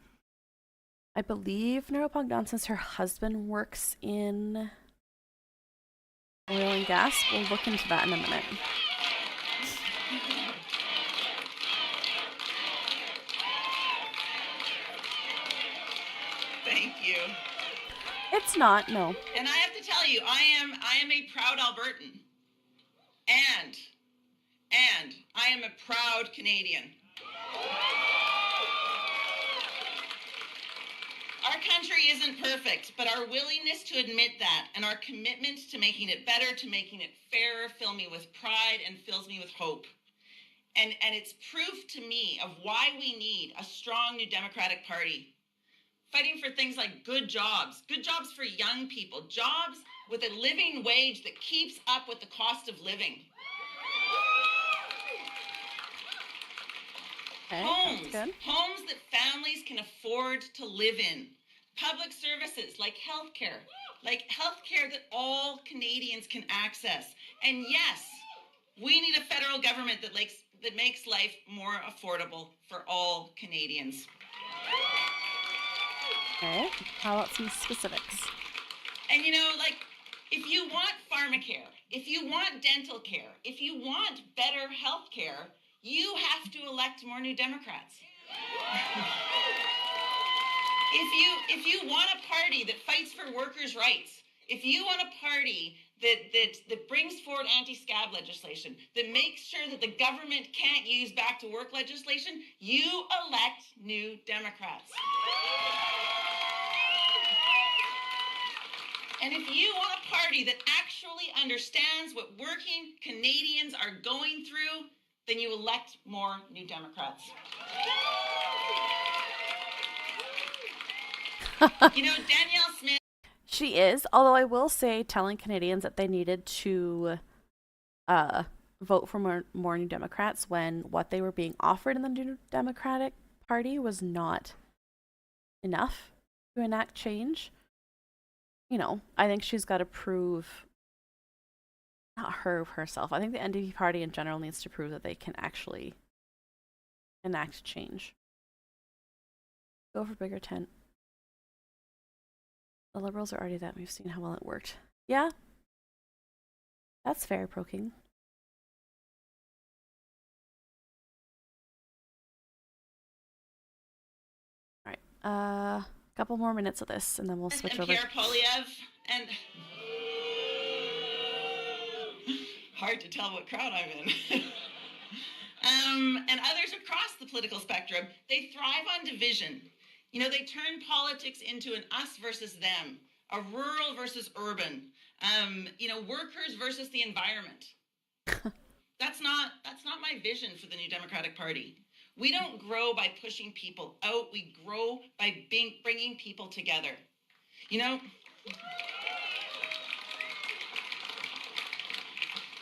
I believe Neuropunk Nonsense, her husband works in oil and gas. We'll look into that in a minute. Thank you. It's not, no. And I have to tell you, I am a proud Albertan. And I am a proud Canadian. Our country isn't perfect, but our willingness to admit that and our commitment to making it better, to making it fairer, fill me with pride and fills me with hope. And it's proof to me of why we need a strong New Democratic Party. Fighting for things like good jobs for young people, jobs with a living wage that keeps up with the cost of living. Okay, homes that families can afford to live in. Public services like healthcare that all Canadians can access. And yes, we need a federal government that makes life more affordable for all Canadians. Okay, how about some specifics? And if you want pharmacare, if you want dental care, if you want better health care, you have to elect more New Democrats. If you want a party that fights for workers' rights, if you want a party that brings forward anti-scab legislation, that makes sure that the government can't use back to work legislation, you elect New Democrats. And if you want a party that actually understands what working Canadians are going through, then you elect more New Democrats. Danielle Smith. She is, although I will say telling Canadians that they needed to vote for more New Democrats when what they were being offered in the New Democratic Party was not enough to enact change. I think she's got to prove, not herself, I think the NDP party in general needs to prove that they can actually enact change. Go for bigger tent. The Liberals are already that. We've seen how well it worked. Yeah. That's fair, Pro King. Alright, couple more minutes of this and then we'll switch over. Pierre Poilievre, and hard to tell what crowd I'm in. And others across the political spectrum, they thrive on division. They turn politics into an us versus them, a rural versus urban, workers versus the environment. That's not my vision for the New Democratic Party. We don't grow by pushing people out. We grow by bringing people together.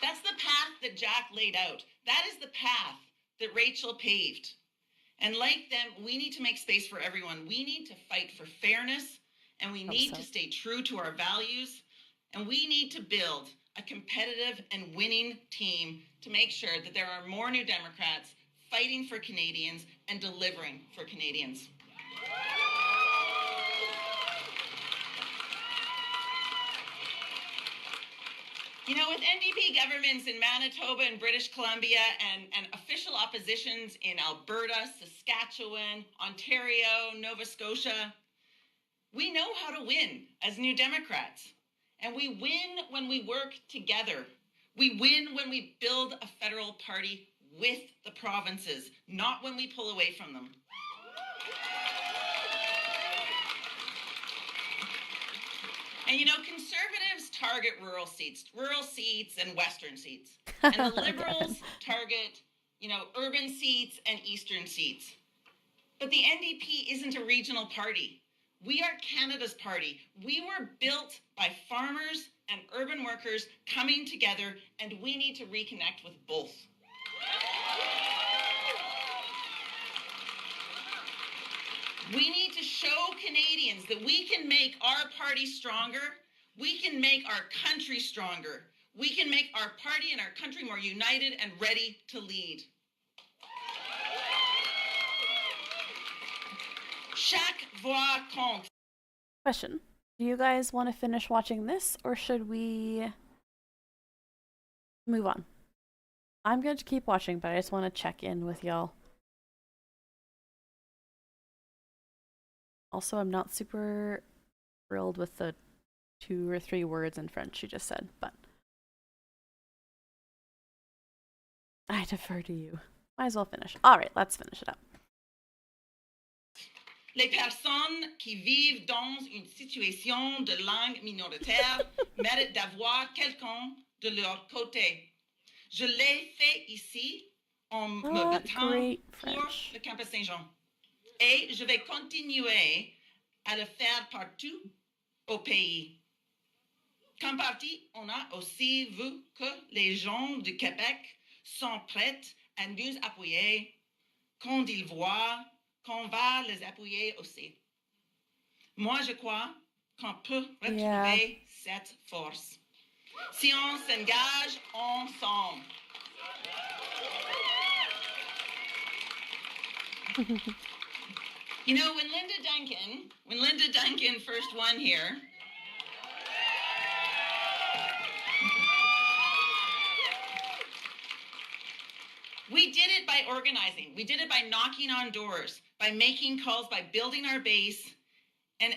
That's the path that Jack laid out. That is the path that Rachel paved. And like them, we need to make space for everyone. We need to fight for fairness, and we need to stay true to our values, and we need to build a competitive and winning team to make sure that there are more New Democrats fighting for Canadians and delivering for Canadians. With NDP governments in Manitoba and British Columbia and official oppositions in Alberta, Saskatchewan, Ontario, Nova Scotia, we know how to win as New Democrats. And we win when we work together. We win when we build a federal party with the provinces, not when we pull away from them. And conservatives target rural seats and western seats. And the Liberals target, urban seats and eastern seats. But the NDP isn't a regional party. We are Canada's party. We were built by farmers and urban workers coming together, and we need to reconnect with both. We need to show Canadians that we can make our party stronger. We can make our country stronger. We can make our party and our country more united and ready to lead. Chaque voix compte. Question. Do you guys want to finish watching this, or should we move on? I'm going to keep watching, but I just want to check in with y'all. Also, I'm not super thrilled with the 2 or 3 words in French you just said, but I defer to you. Might as well finish. All right, let's finish it up. Les personnes qui vivent dans une situation de langue minoritaire méritent d'avoir quelqu'un de leur côté. Je l'ai fait ici en me battant pour le campus Saint-Jean. Et je vais continuer à le faire partout au pays. Comme parti, on a aussi vu que les gens du Québec sont prêts à nous appuyer quand ils voient qu'on va les appuyer aussi. Moi, je crois qu'on peut retrouver cette force si on s'engage ensemble. You know, when Linda Duncan first won here, we did it by organizing. We did it by knocking on doors, by making calls, by building our base. And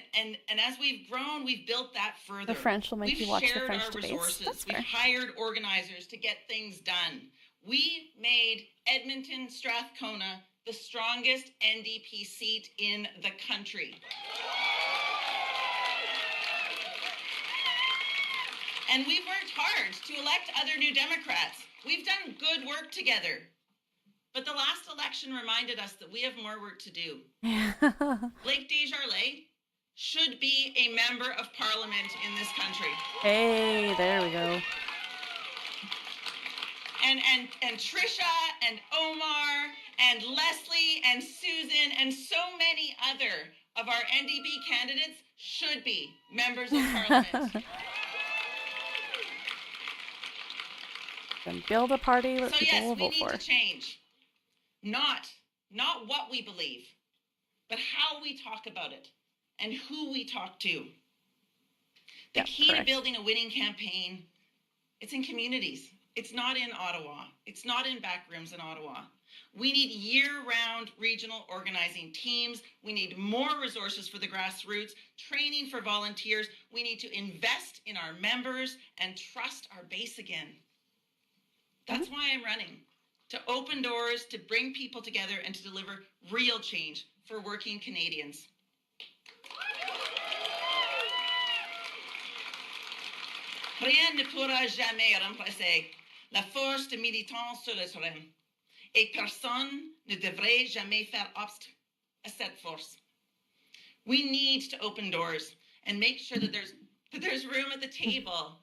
as we've grown, we've built that further. The French will make you watch the French debates. We've shared our resources. We've hired organizers to get things done. We made Edmonton Strathcona the strongest NDP seat in the country. And we've worked hard to elect other New Democrats. We've done good work together. But the last election reminded us that we have more work to do. Blake Desjardins should be a member of parliament in this country. Hey, there we go. And Trisha and Omar and Leslie and Susan and so many other of our NDP candidates should be members of parliament. And build a party that people will vote for. So yes, we need to change. Not what we believe, but how we talk about it and who we talk to. The key to building a winning campaign, it's in communities. It's not in Ottawa. It's not in back rooms in Ottawa. We need year-round regional organizing teams. We need more resources for the grassroots, training for volunteers. We need to invest in our members and trust our base again. That's why I'm running. To open doors, to bring people together, and to deliver real change for working Canadians. Rien ne pourra jamais remplacer la force de militants sur le terrain. Et personne ne devrait jamais faire obstacle à cette force. We need to open doors and make sure that there's room at the table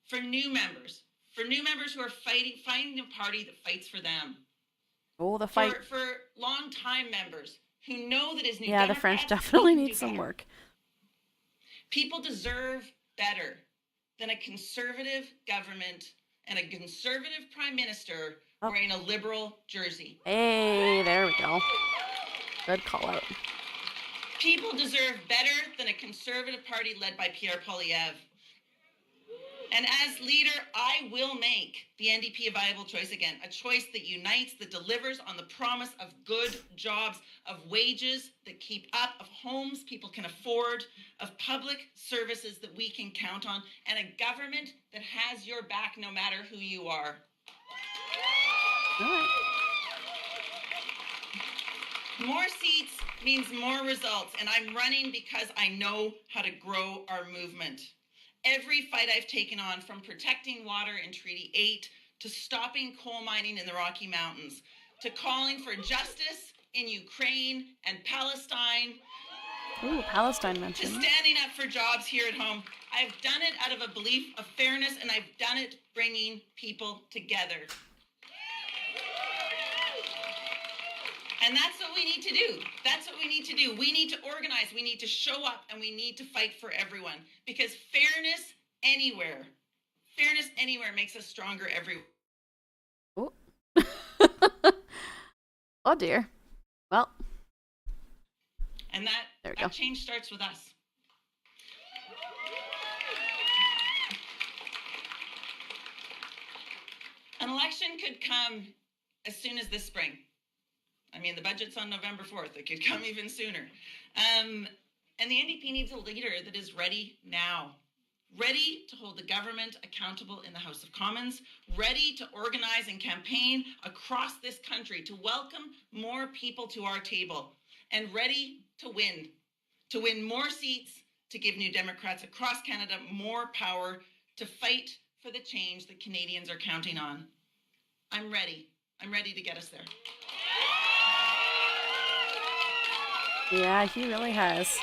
for new members. For new members who are finding a party that fights for them. Oh, the fight. For long-time members who know that as New Democrats, the French definitely need some work. People deserve better than a conservative government and a conservative prime minister wearing a liberal jersey. Hey, there we go. Good call out. People deserve better than a conservative party led by Pierre Poilievre. And as leader, I will make the NDP a viable choice again, a choice that unites, that delivers on the promise of good jobs, of wages that keep up, of homes people can afford, of public services that we can count on, and a government that has your back no matter who you are. All right. More seats means more results, and I'm running because I know how to grow our movement. Every fight I've taken on, from protecting water in Treaty 8 to stopping coal mining in the Rocky Mountains, to calling for justice in Ukraine and Palestine. Ooh, Palestine mentioned. To standing up for jobs here at home. I've done it out of a belief of fairness, and I've done it bringing people together. And that's what we need to do. That's what we need to do. We need to organize. We need to show up, and we need to fight for everyone, because fairness anywhere makes us stronger everywhere. Oh. Oh dear. Well. And that change starts with us. An election could come as soon as this spring. I mean, the budget's on November 4th. It could come even sooner. And the NDP needs a leader that is ready now. Ready to hold the government accountable in the House of Commons. Ready to organize and campaign across this country to welcome more people to our table. And ready to win more seats, to give New Democrats across Canada more power to fight for the change that Canadians are counting on. I'm ready. I'm ready to get us there. Yeah, he really has.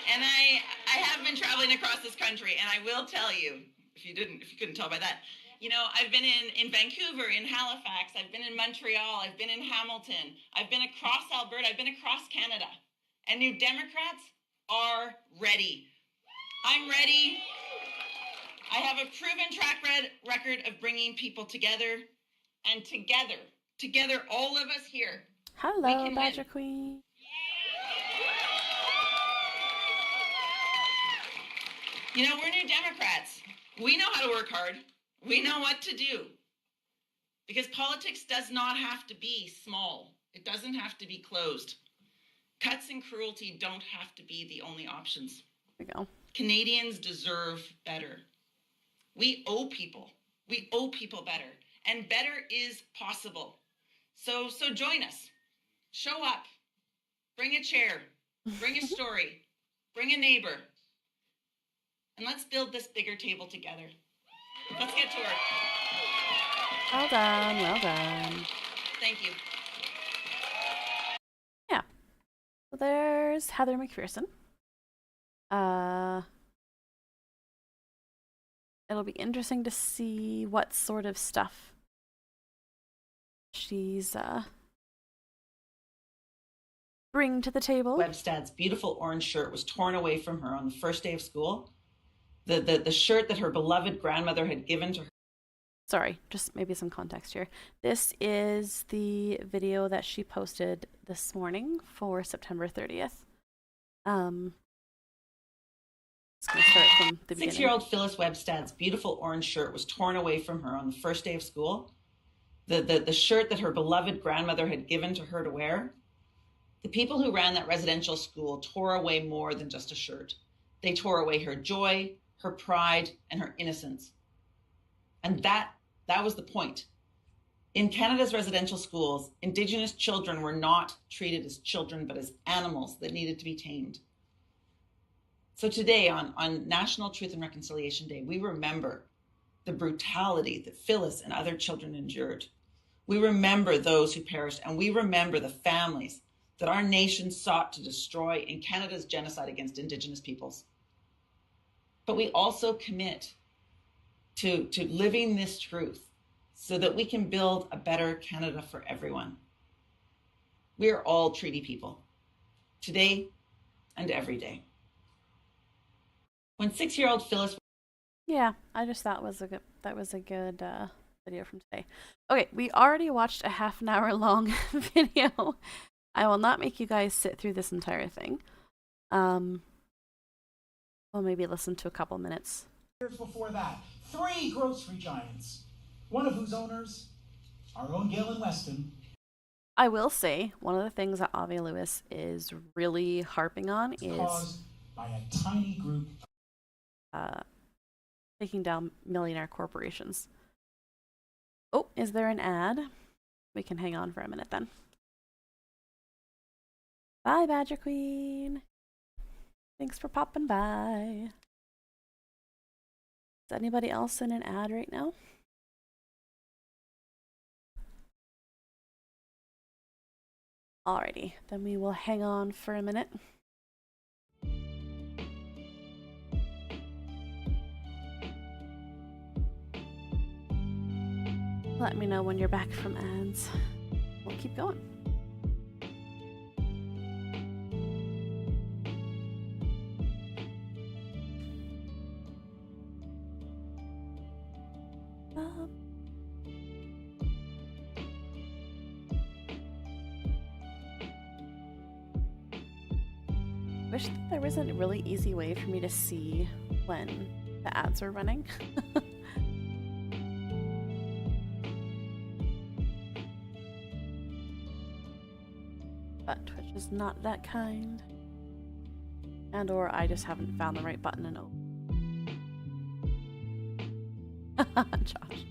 And I have been traveling across this country, and I will tell you, if you couldn't tell by that, you know, I've been in Vancouver, in Halifax, I've been in Montreal, I've been in Hamilton, I've been across Alberta, I've been across Canada, and New Democrats are ready. I'm ready. I have a proven track record of bringing people together, and together, all of us here. Hello, Badger Queen. You know, we're New Democrats. We know how to work hard. We know what to do. Because politics does not have to be small. It doesn't have to be closed. Cuts and cruelty don't have to be the only options. There we go. Canadians deserve better. We owe people. We owe people better. And better is possible. So join us. Show up. Bring a chair. Bring a story. Bring a neighbor. And let's build this bigger table together. Let's get to work. Well done, well done. Thank you. Yeah. So there's Heather McPherson. It'll be interesting to see what sort of stuff she's bring to the table. Webstad's beautiful orange shirt was torn away from her on the first day of school. The shirt that her beloved grandmother had given to her. Sorry, just maybe some context here. This is the video that she posted this morning for September 30th. It's going to start from the beginning. 6-year-old Phyllis Webstad's beautiful orange shirt was torn away from her on the first day of school. The shirt that her beloved grandmother had given to her to wear. The people who ran that residential school tore away more than just a shirt. They tore away her joy, her pride, and her innocence. And that was the point. In Canada's residential schools, Indigenous children were not treated as children, but as animals that needed to be tamed. So today, on National Truth and Reconciliation Day, we remember the brutality that Phyllis and other children endured. We remember those who perished, and we remember the families that our nation sought to destroy in Canada's genocide against Indigenous peoples. But we also commit to living this truth so that we can build a better Canada for everyone. We are all treaty people, today and every day. When 6-year-old Phyllis... Yeah, I just thought that was a good video from today. Okay, we already watched a half-an-hour long video. I will not make you guys sit through this entire thing. We'll maybe listen to a couple minutes. Years before that, 3 grocery giants, one of whose owners, our own Galen Weston. I will say, one of the things that Avi Lewis is really harping on is caused by a tiny group taking down millionaire corporations. Oh, is there an ad? We can hang on for a minute then. Bye, Badger Queen. Thanks for popping by. Is anybody else in an ad right now? Alrighty, then we will hang on for a minute. Let me know when you're back from ads. We'll keep going. I wish that there was a really easy way for me to see when the ads are running. But Twitch is not that kind. And or I just haven't found the right button and open. Josh.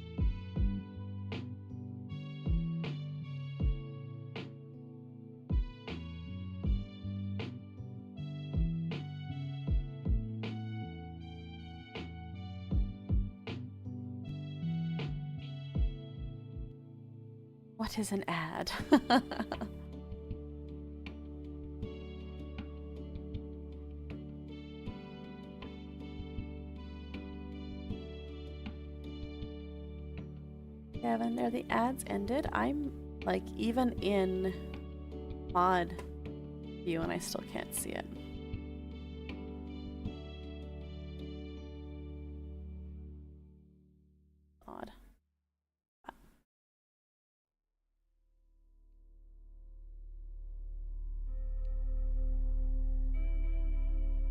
What is an ad? Kevin, there the ads ended. I'm like even in mod view and I still can't see it. Odd.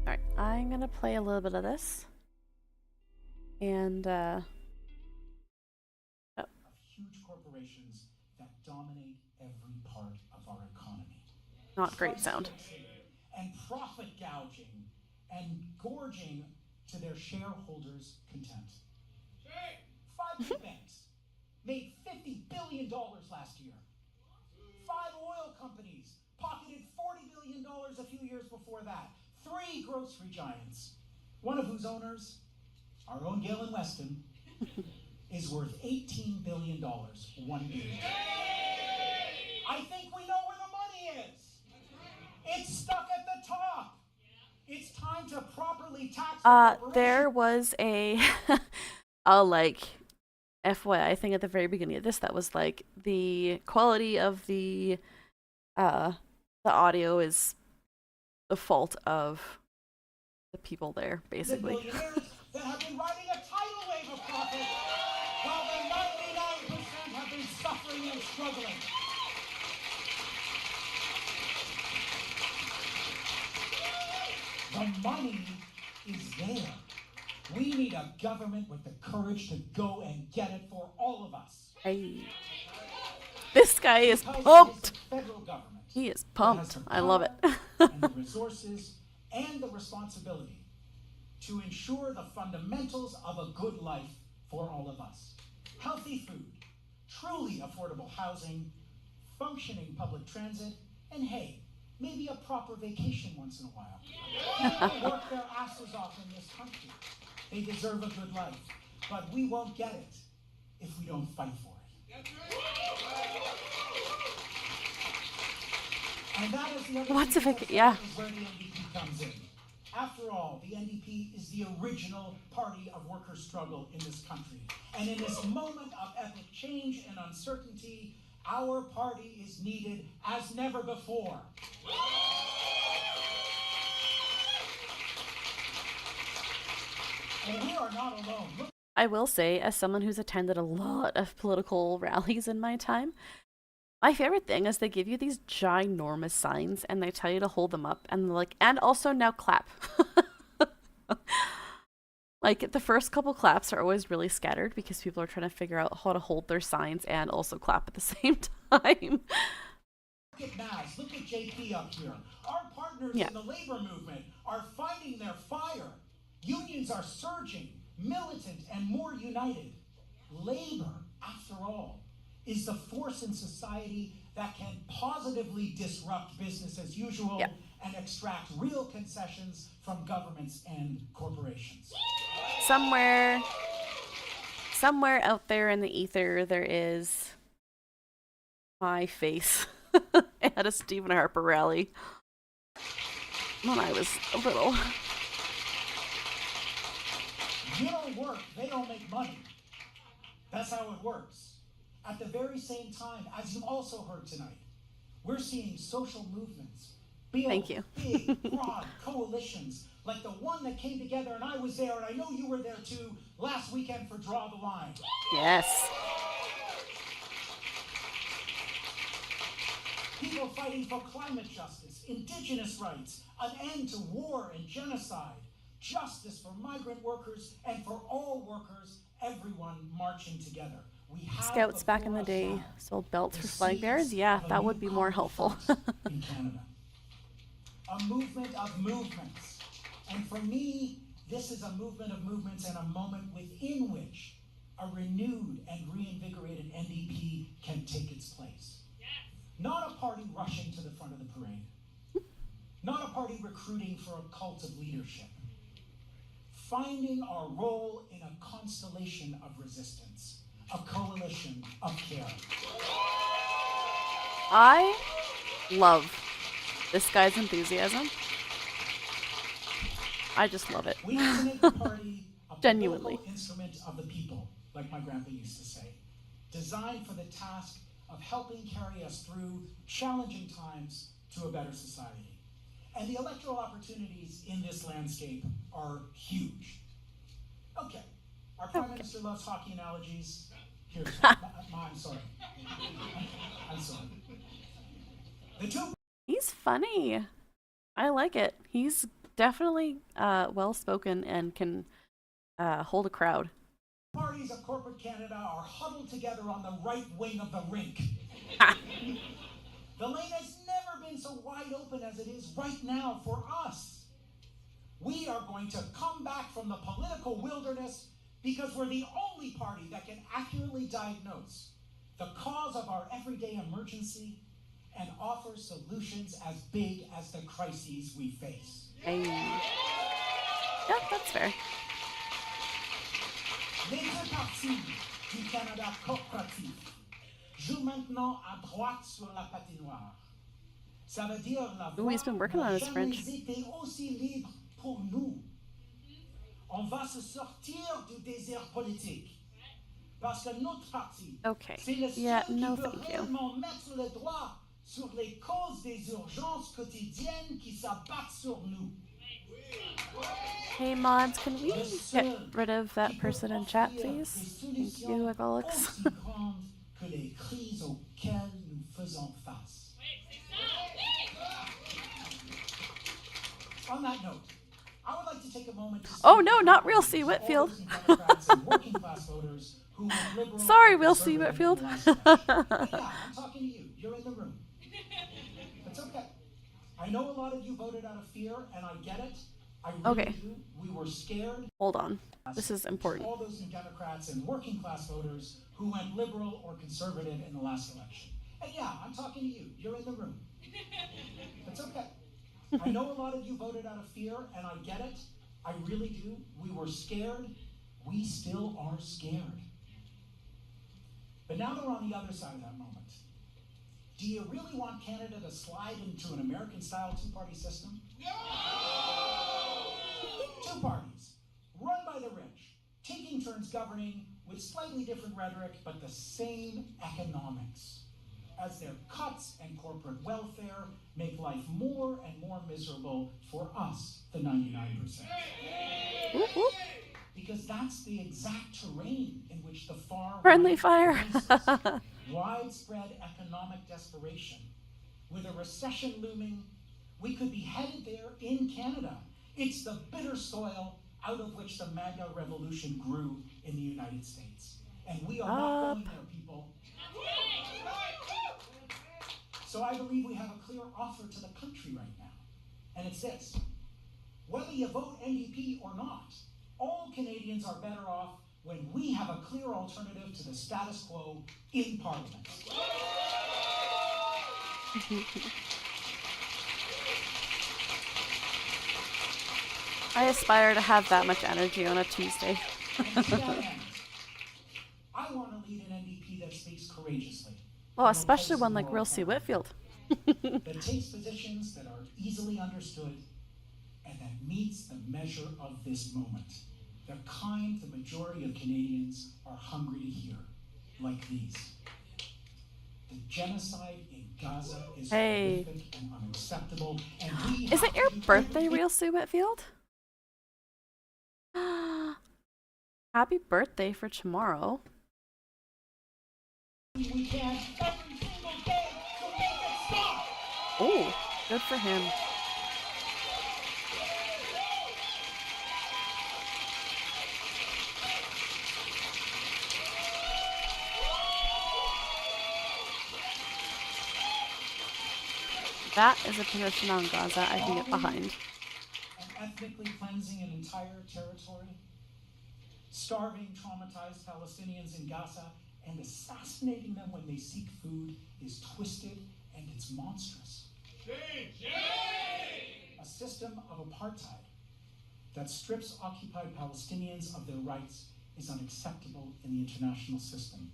Alright, I'm gonna play a little bit of this. And huge corporations that dominate every part of our economy. Not great sound. And profit gouging and gorging to their shareholders' content. 5 big banks made $50 billion last year. 5 oil companies pocketed $40 billion a few years before that. 3 grocery giants, one of whose owners, our own Galen Weston, is worth $18 billion one year. I think we know where the money is. It's stuck at the top. It's time to properly tax. There was a like FYI thing at the very beginning of this that was like the quality of the audio is the fault of the people there, basically. The billionaires that have been riding a tidal wave of profit, while the 99% have been suffering and struggling. The money is there. We need a government with the courage to go and get it for all of us. Hey. This guy is pumped. He is pumped. I love it. And the resources and the responsibility to ensure the fundamentals of a good life for all of us. Healthy food, truly affordable housing, functioning public transit, and hey, maybe a proper vacation once in a while. People work their asses off in this country. They deserve a good life, but we won't get it if we don't fight for it. And that is the other What's a vacation? Yeah. is where the NDP comes in. After all, the NDP is the original party of workers' struggle in this country. And in this moment of epic change and uncertainty, our party is needed as never before. And we are not alone. Look, I will say, as someone who's attended a lot of political rallies in my time, my favorite thing is they give you these ginormous signs and they tell you to hold them up and like, and also now clap. Like the first couple claps are always really scattered because people are trying to figure out how to hold their signs and also clap at the same time. Look at Maz, look at JP up here. Our partners in the labor movement are fighting their fire. Unions are surging, militant and more united. Labor, after all, is the force in society that can positively disrupt business as usual and extract real concessions from governments and corporations. Somewhere out there in the ether, there is my face at a Stephen Harper rally when I was a little. You don't work, they don't make money. That's how it works. At the very same time, as you also heard tonight, we're seeing social movements build Thank you. big, broad coalitions like the one that came together, and I was there, and I know you were there too, last weekend for Draw the Line. Yes. People fighting for climate justice, indigenous rights, an end to war and genocide, justice for migrant workers and for all workers, everyone marching together. We have Scouts back in the before us day now sold belts the for flag bearers. seeds Yeah, of a that new would be more common helpful. front in Canada. A movement of movements. And for me, this is a movement of movements and a moment within which a renewed and reinvigorated NDP can take its place. Not a party rushing to the front of the parade. Not a party recruiting for a cult of leadership. Finding our role in a constellation of resistance, a coalition of care. I love this guy's enthusiasm. I just love it. We need to make the party a Genuinely. political instrument of the people, like my grandpa used to say, designed for the task of helping carry us through challenging times to a better society. And the electoral opportunities in this landscape are huge. Okay, our Prime Minister loves hockey analogies. Here's, I'm sorry. I'm sorry. The two He's funny. I like it. He's definitely well-spoken and can hold a crowd. parties of corporate Canada are huddled together on the right wing of the rink. The lane has never been so wide open as it is right now for us. We are going to come back from the political wilderness because we're the only party that can accurately diagnose the cause of our everyday emergency and offer solutions as big as the crises we face. Hey. Yep, that's fair. Les deux parties du Canada coopératif jouent maintenant à droite sur la patinoire. Ça veut dire la Ooh, voie he's been working on n'a his jamais French. été aussi libre pour nous. On va se sortir du désert politique. Parce que notre parti, Okay. c'est le Yeah, seul no qui peut thank you. réellement mettre le doigt sur les causes des urgences quotidiennes qui s'abattent sur nous. Hey mods, can we get rid of that person in chat, please? Thank you, Agolix. Aussi grandes que les crises auxquelles nous faisons face. On that note, I would like to take a moment to Oh no, not Real C. Whitfield. Sorry, Real C. Whitfield. Yeah, I'm talking to you. You're in the room. It's okay. I know a lot of you voted out of fear, and I get it. I really Okay. do. We were scared. Hold on. This is important. All those new Democrats and working class voters who went liberal or conservative in the last election. And yeah, I'm talking to you. You're in the room. It's okay. I know a lot of you voted out of fear, and I get it. I really do. We were scared. We still are scared. But now that we're on the other side of that moment, do you really want Canada to slide into an American-style two-party system? No! Two parties, run by the rich, taking turns governing with slightly different rhetoric, but the same economics, as their cuts and corporate welfare make life more and more miserable for us, the 99%. Whoop, whoop. Because that's the exact terrain in which the far Friendly right fire. faces widespread economic desperation. With a recession looming, we could be headed there in Canada. It's the bitter soil out of which the MAGA revolution grew in the United States. And we are not going there, people. So I believe we have a clear offer to the country right now. And it's this. Whether you vote NDP or not, all Canadians are better off when we have a clear alternative to the status quo in Parliament. I aspire to have that much energy on a Tuesday. And to that end, I want to lead an NDP that speaks courageously. Well, especially one like Real C. Whitfield. That takes positions that are easily understood and that meets the measure of this moment. The kind the majority of Canadians are hungry to hear, like these. Genocide in Gaza is horrific and unacceptable. And we Is it your birthday, Real Sue Whitfield? Happy birthday for tomorrow. We can every single day to make it stop. Oh, good for him. That is a position on Gaza I can get behind. And ethnically cleansing an entire territory, starving traumatized Palestinians in Gaza, and assassinating them when they seek food is twisted and it's monstrous. A system of apartheid that strips occupied Palestinians of their rights is unacceptable in the international system.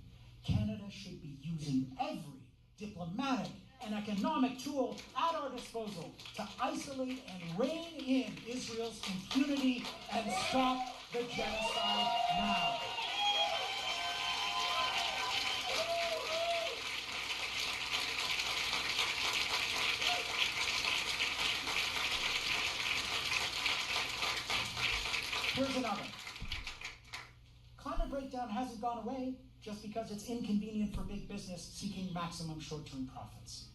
Canada should be using every diplomatic and economic tool at our disposal to isolate and rein in Israel's impunity and stop the genocide now. Here's another. Climate breakdown hasn't gone away just because it's inconvenient for big business seeking maximum short-term profits.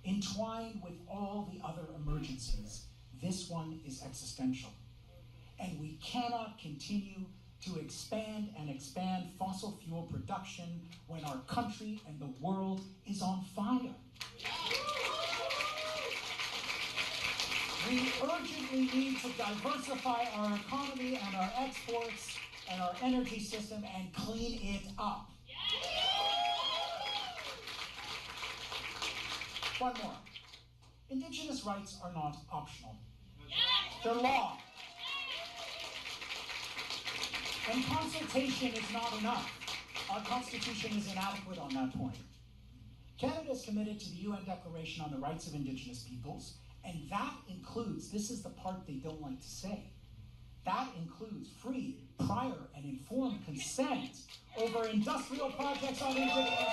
Entwined with all the other emergencies, this one is existential. And we cannot continue to expand and expand fossil fuel production when our country and the world is on fire. We urgently need to diversify our economy and our exports and our energy system and clean it up. One more. Indigenous rights are not optional. They're law. And consultation is not enough. Our Constitution is inadequate on that point. Canada is committed to the UN Declaration on the Rights of Indigenous Peoples, and that includes, this is the part they don't like to say, that includes free, prior, and informed consent over industrial projects on Indigenous land.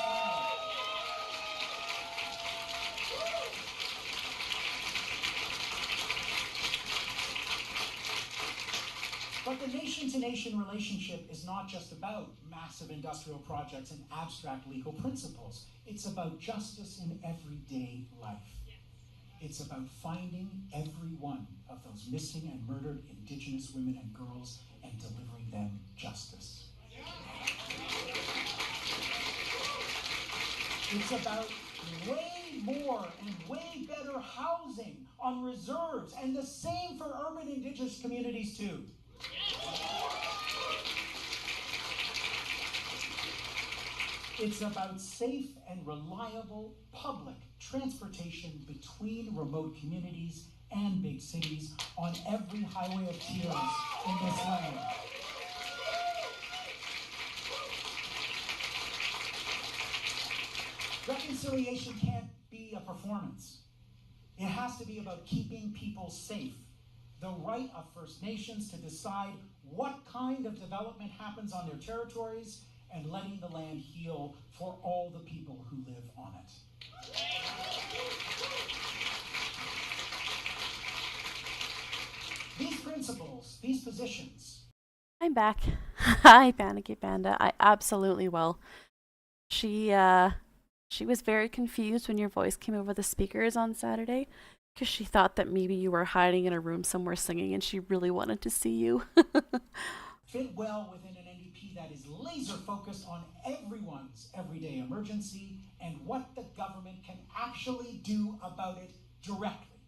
But the nation-to-nation relationship is not just about massive industrial projects and abstract legal principles. It's about justice in everyday life. It's about finding every one of those missing and murdered Indigenous women and girls and delivering them justice. It's about way more and way better housing on reserves, and the same for urban Indigenous communities too. It's about safe and reliable public transportation between remote communities and big cities on every highway of tears in this land. Reconciliation can't be a performance. It has to be about keeping people safe. The right of First Nations to decide what kind of development happens on their territories and letting the land heal for all the people who live on it. These principles, these positions. I'm back. Hi, Panicky Panda. I absolutely will. She was very confused when your voice came over the speakers on Saturday because she thought that maybe you were hiding in a room somewhere singing and she really wanted to see you. Fit well within an NDP that is laser focused on everyone's everyday emergency and what the government can actually do about it directly.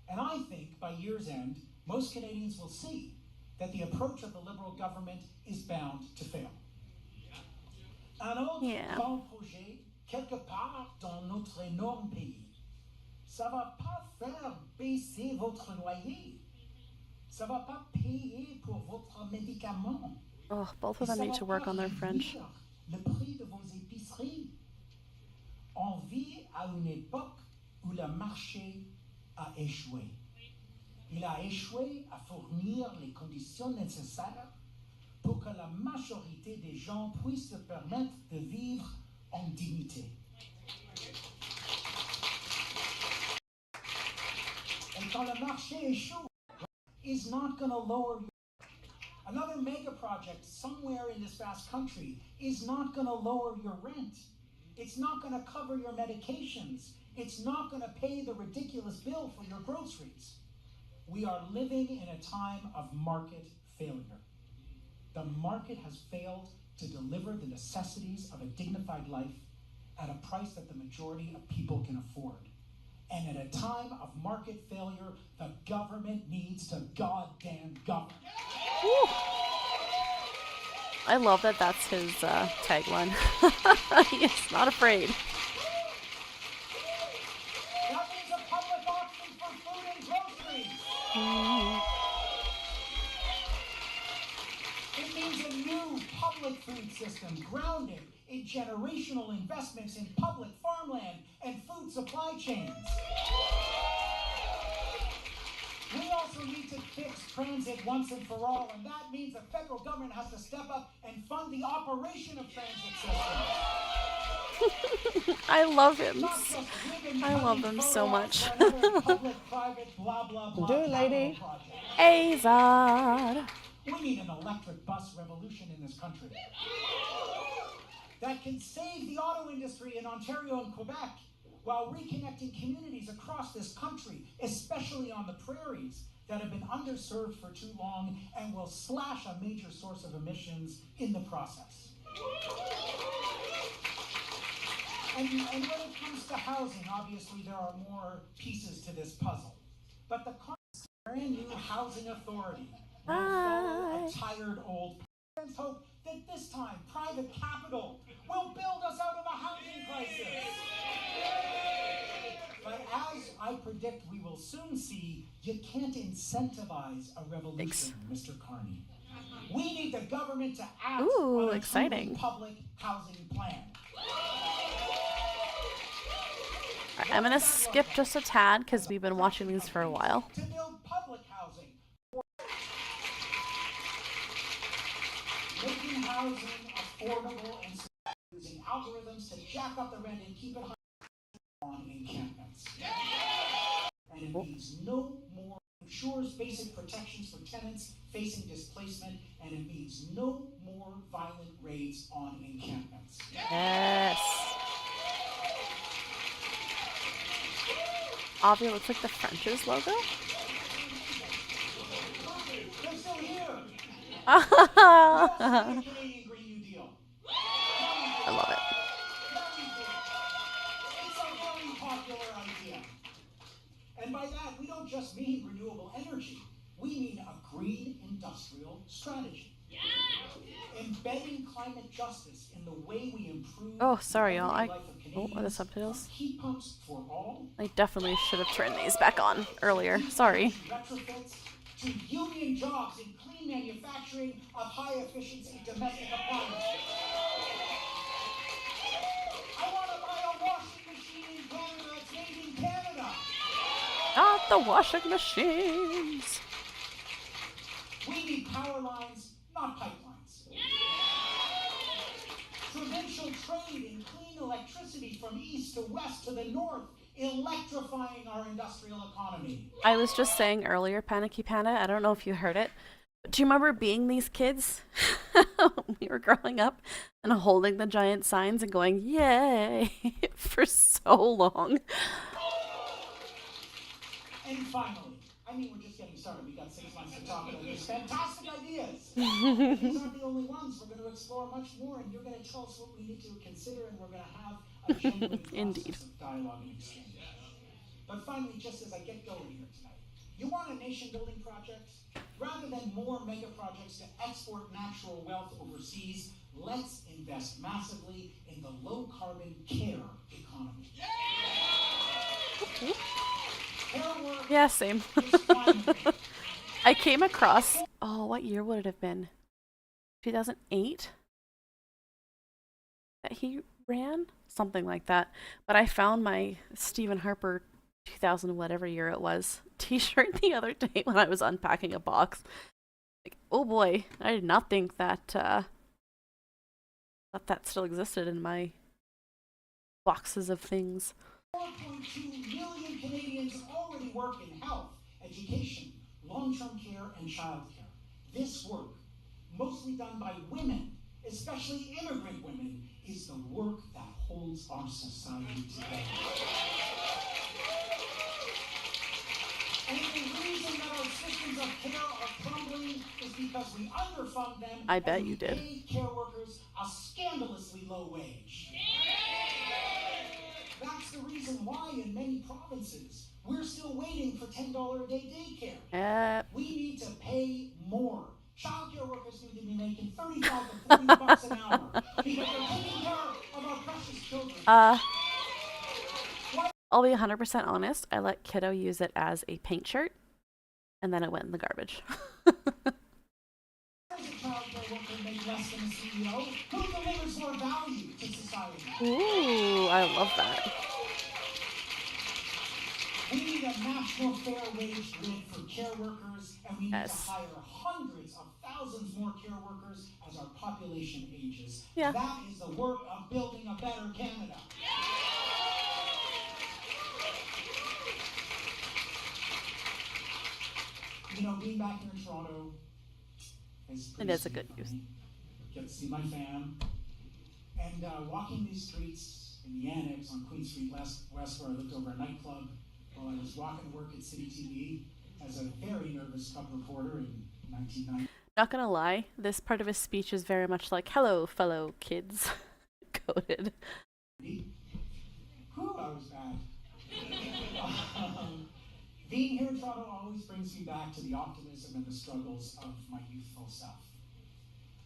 And I think by year's end, most Canadians will see that the approach of the Liberal government is bound to fail. Un autre grand projet, quelque part dans notre énorme pays. Ça va pas faire baisser votre loyer. Ça va pas payer pour votre médicament. Oh, both of them need to work on their French. Le prix de vos épiceries. On vit à une époque où le marché a échoué. Il a échoué à fournir les conditions nécessaires pour que la majorité des gens puissent se permettre de vivre en dignité. dans le marché échoue is not going to lower your... Another mega project somewhere in this vast country is not going to lower your rent. It's not going to cover your medications. It's not going to pay the ridiculous bill for your groceries. We are living in a time of market failure. The market has failed to deliver the necessities of a dignified life at a price that the majority of people can afford. And at a time of market failure, the government needs to goddamn govern. Woo. I love that that's his tagline. He is not afraid. That means a public auction for food and groceries. It means a new public food system grounded in generational investments in public farmland and food supply chains. We also need to fix transit once and for all, and that means the federal government has to step up and fund the operation of transit systems. I love him. I love him so much. Do it, lady. Azad. We need an electric bus revolution in this country that can save the auto industry in Ontario and Quebec while reconnecting communities across this country, especially on the prairies that have been underserved for too long and will slash a major source of emissions in the process. And when it comes to housing, obviously there are more pieces to this puzzle. But the brand new housing authority will follow a tired old parents hope that this time private capital will build us out of a housing crisis. But as I predict we will soon see, you can't incentivize a revolution, Mr. Carney. We need the government to act on a exciting. Public housing plan. I'm gonna skip just a tad because we've been watching these for a while. To build public housing. Making housing affordable and using algorithms to jack up the rent and keep it high on encampments. And it means no more, ensures basic protections for tenants facing displacement, and it means no more violent raids on encampments. Yes. Obviously looks like the French's logo. They're still here. I love it. It's a very popular idea. And by that, we don't just mean renewable energy. We mean a green industrial strategy. Embedding climate justice in the way we improve. Oh, sorry, y'all. Are the subtitles? Heat pumps for all. I definitely should have turned these back on earlier. Sorry. Retrofits to union jobs in clean manufacturing of high efficiency domestic appliances. I want to buy a washing machine in Canada that's made in Canada. Not the washing machines. We need power lines, not pipelines. Provincial trade in clean electricity from east to west to the north, electrifying our industrial economy. I was just saying earlier, Panicky Panda, I don't know if you heard it, but do you remember being these kids when we were growing up and holding the giant signs and going, yay, for so long? And finally, I mean, we're just getting started. We got 6 months to talk about these fantastic ideas. These aren't the only ones. We're going to explore much more, and you're going to tell us what we need to consider, and we're going to have a genuine process of dialogue and exchange. But finally, just as I get going here tonight, you want a nation-building project? Rather than more mega projects to export natural wealth overseas, let's invest massively in the low-carbon care economy. Yeah, same. I came across, oh, what year would it have been? 2008? That he ran? Something like that. But I found my Stephen Harper 2000 whatever year it was t-shirt the other day when I was unpacking a box. Like, oh boy, I did not think that that still existed in my boxes of things. 4.2 million Canadians already work in health, education, long-term care, and childcare. This work, mostly done by women, especially immigrant women, is the work that holds our society together. And the reason that our systems of care are crumbling is because we underfund them. I bet and you we did. pay care workers a scandalously low wage. That's the reason why in many provinces we're still waiting for $10 a day daycare. We need to pay more. Childcare workers need to be making $35 to $40 an hour because they're taking care of our precious children. I'll be 100% honest. I let Kiddo use it as a paint shirt, and then it went in the garbage. Does a childcare worker make less than a CEO? Who delivers more value to society? Ooh, I love that. We need a national fair wage grid for care workers, and we need to hire hundreds of thousands more care workers as our population ages. Yeah. That is the work of building a better Canada. You know, being back here in Toronto is It is a good use. Get to see my fam. And walking these streets in the Annex on Queen Street West where I looked over a nightclub while I was walking to work at City TV as a very nervous cub reporter in 1990. Not gonna lie, this part of his speech is very much like, hello, fellow kids. Coded. Whew, I was bad. Being here in Toronto always brings me back to the optimism and the struggles of my youthful self.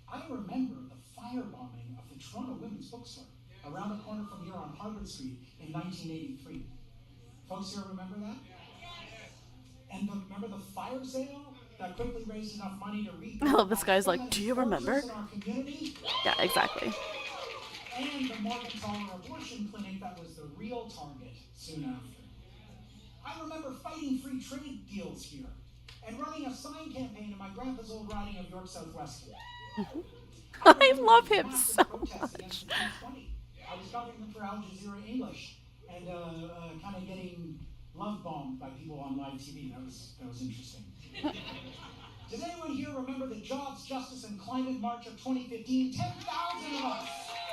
I remember the firebombing of the Toronto Women's Bookstore around the corner from here on Harvard Street in 1983. Folks here remember that? And remember the fire sale that quickly raised enough money to rebuild? Oh, this guy's like, do you remember? Yeah, exactly. And the Morgentaler abortion clinic that was the real target soon after. I remember fighting free trade deals here and running a sign campaign in my grandpa's old riding of York Southwestern. I love him so much. I was covering them for Al Jazeera English and kind of getting love bombed by people on live TV. That was interesting. Does anyone here remember the Jobs, Justice, and Climate March of 2015? 10,000 of us.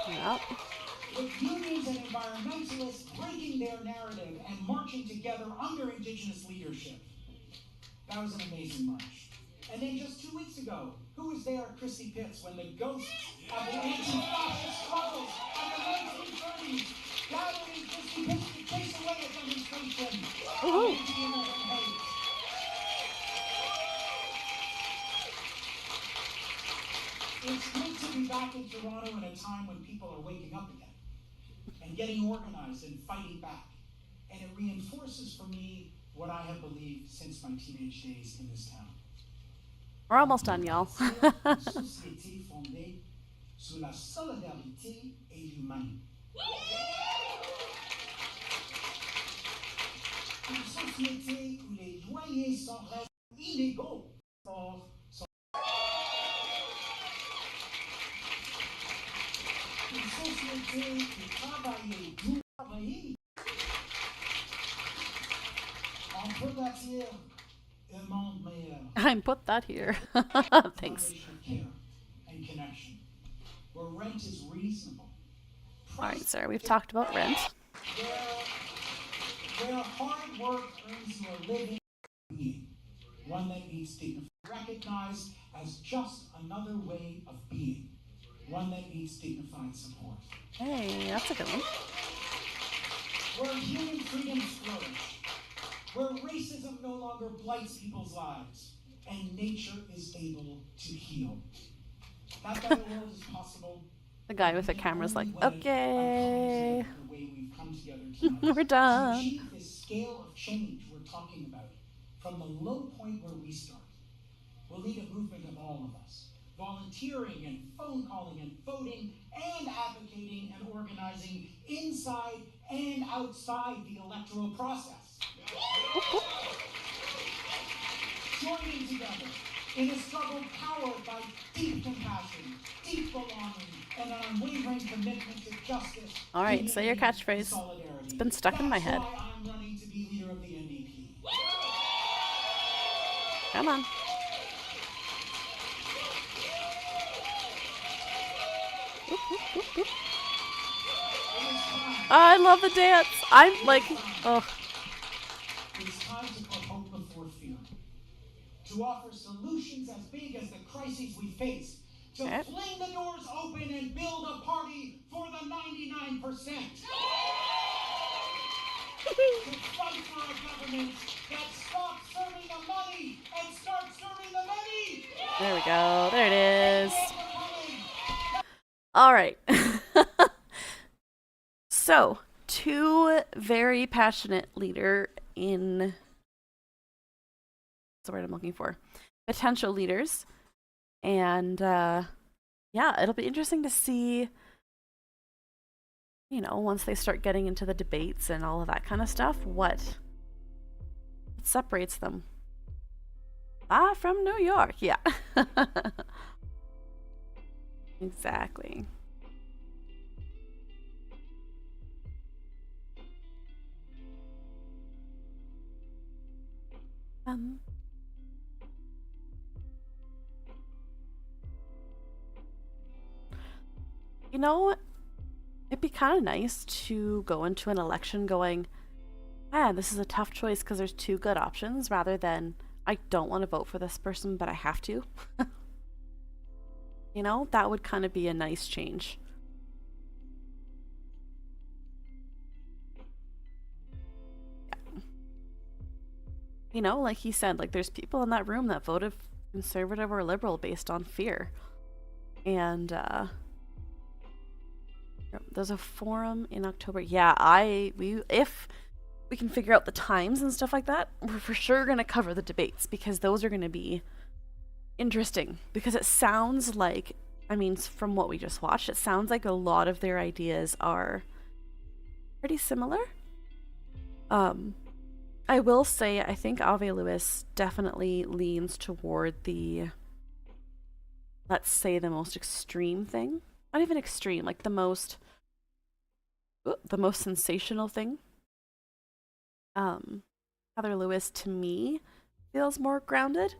Yep. With unions and environmentalists breaking their narrative and marching together under Indigenous leadership. That was an amazing march. And then just 2 weeks ago, who was there at Christie Pitts when the ghosts of the anti-fascist struggles of the 1930s gathered in Christie Pitts to chase away a demonstration of anti-American hate? It's good to be back in Toronto in a time when people are waking up again and getting organized and fighting back. And it reinforces for me what I have believed since my teenage days in this town. We're almost done, y'all. Une société fondée sur la solidarité et l'humain. Une société où les loyers sont illégaux. Une société qui travaille pour travailler. On peut bâtir un monde meilleur. I put that here. Thanks. Care and connection, where rent is reasonable. Alright, sir, we've talked about rent. Where hard work earns you a living being, one that needs dignity, recognized as just another way of being, one that needs dignified support. Hey, that's a good one. Where human freedoms flourish, where racism no longer blights people's lives, and nature is able to heal. That better world is possible. The guy with the camera's like, okay, The way we've come together tonight. we're done. To achieve this scale of change we're talking about, from the low point where we start, we'll need a movement of all of us. Volunteering and phone calling and voting and advocating and organizing inside and outside the electoral process. Joining together in a struggle powered by deep compassion, deep belonging, and an unwavering commitment to justice. Alright, say your catchphrase. It's been stuck in my head. That's why I'm running to be leader of the NDP. Come on. Oop, oop, oop, oop. I love the dance. I'm like, oh. It's time to put hope before fear. To offer solutions as big as the crises we face. To fling the doors open and build a party for the 99%. To fight for a government that stops serving the money and starts serving the many. There we go. There it is. All right. So, two very passionate leader in... What's the word I'm looking for? Potential leaders. And, yeah, it'll be interesting to see, you know, once they start getting into the debates and all of that kind of stuff, what separates them. From New York, yeah. Exactly. You know, it'd be kind of nice to go into an election going, this is a tough choice because there's two good options, rather than I don't want to vote for this person, but I have to. You know, that would kind of be a nice change. Yeah. You know, like he said, like there's people in that room that voted conservative or liberal based on fear. And there's a forum in October. Yeah, if we can figure out the times and stuff like that, we're for sure going to cover the debates, because those are going to be interesting. Because it sounds like, I mean, from what we just watched, it sounds like a lot of their ideas are pretty similar. I will say, I think Ave Lewis definitely leans toward the, let's say, the most extreme thing. Not even extreme, like the most sensational thing. Heather Lewis, to me, feels more grounded.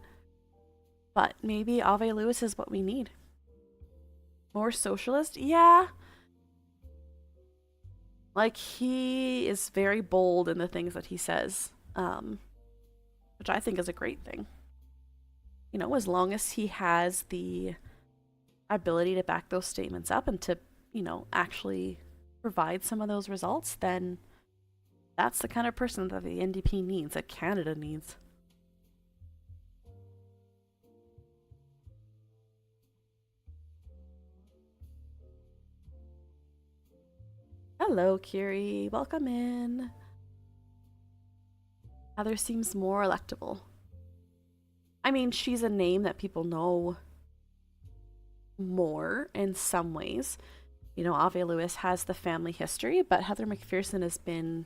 But maybe Ave Lewis is what we need. More socialist? Yeah. Like, he is very bold in the things that he says. Which I think is a great thing. You know, as long as he has the ability to back those statements up and to, you know, actually provide some of those results, then that's the kind of person that the NDP needs, that Canada needs. Hello, Kiri. Welcome in. Heather seems more electable. I mean, she's a name that people know more in some ways. You know, Ave Lewis has the family history, but Heather McPherson has been...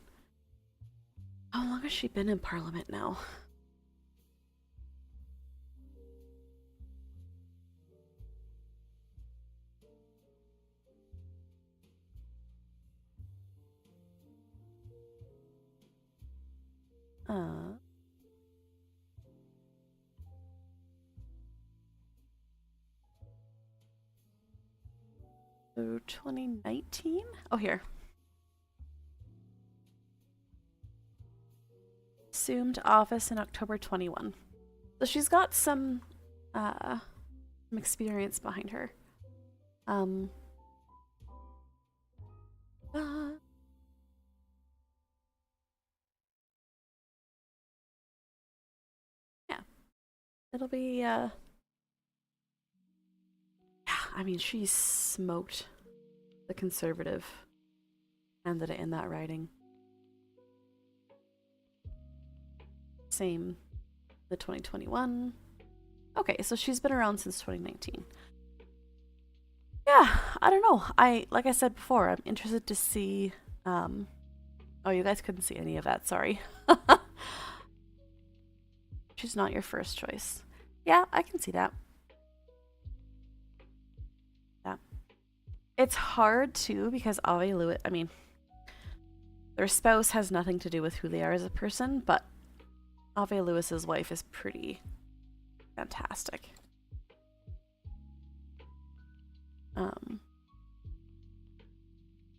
How long has she been in Parliament now? So 2019? Oh, here. Assumed office in October 21. So she's got some experience behind her. Yeah. It'll be, yeah, I mean, she smoked the Conservative candidate in that riding. Same, the 2021. Okay, so she's been around since 2019. Yeah, I don't know. Like I said before, I'm interested to see, oh, you guys couldn't see any of that, sorry. She's not your first choice. Yeah, I can see that. Yeah. It's hard too, because Ave Lewis, I mean, their spouse has nothing to do with who they are as a person, but Ave Lewis's wife is pretty Fantastic.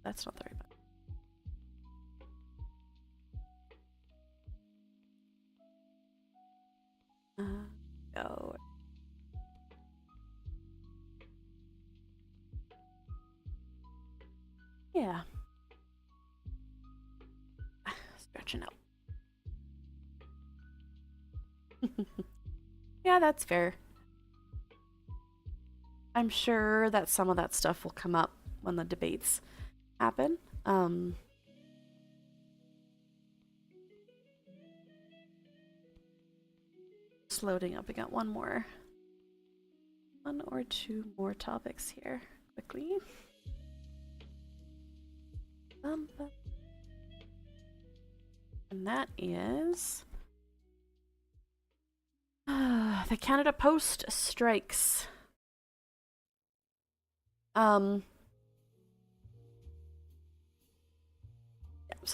That's not the right button. Go. Yeah. Stretching out. Yeah, that's fair. I'm sure that some of that stuff will come up when the debates happen. Just loading up. I got one or two more topics here quickly. And that is the Canada Post strikes. So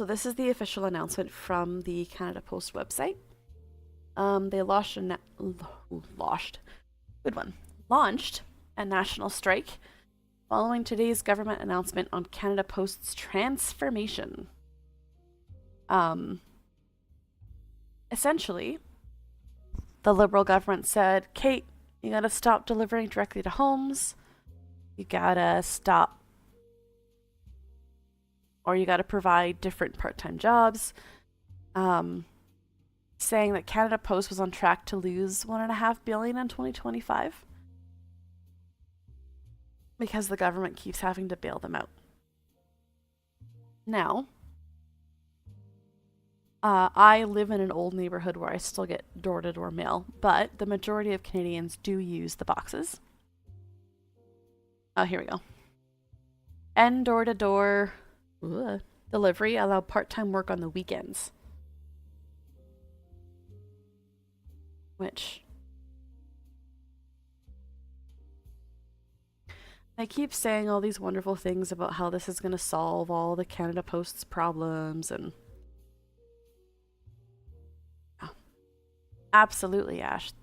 this is the official announcement from the Canada Post website. They launched a national strike following today's government announcement on Canada Post's transformation. Essentially, the Liberal government said, Kate, you gotta stop delivering directly to homes. You gotta stop, or you gotta provide different part-time jobs. Saying that Canada Post was on track to lose $1.5 billion in 2025 because the government keeps having to bail them out. Now, I live in an old neighborhood where I still get door-to-door mail, but the majority of Canadians do use the boxes. Oh, here we go. End door-to-door delivery allow part-time work on the weekends. Which I keep saying all these wonderful things about how this is going to solve all the Canada Post's problems, and oh, absolutely, Ash.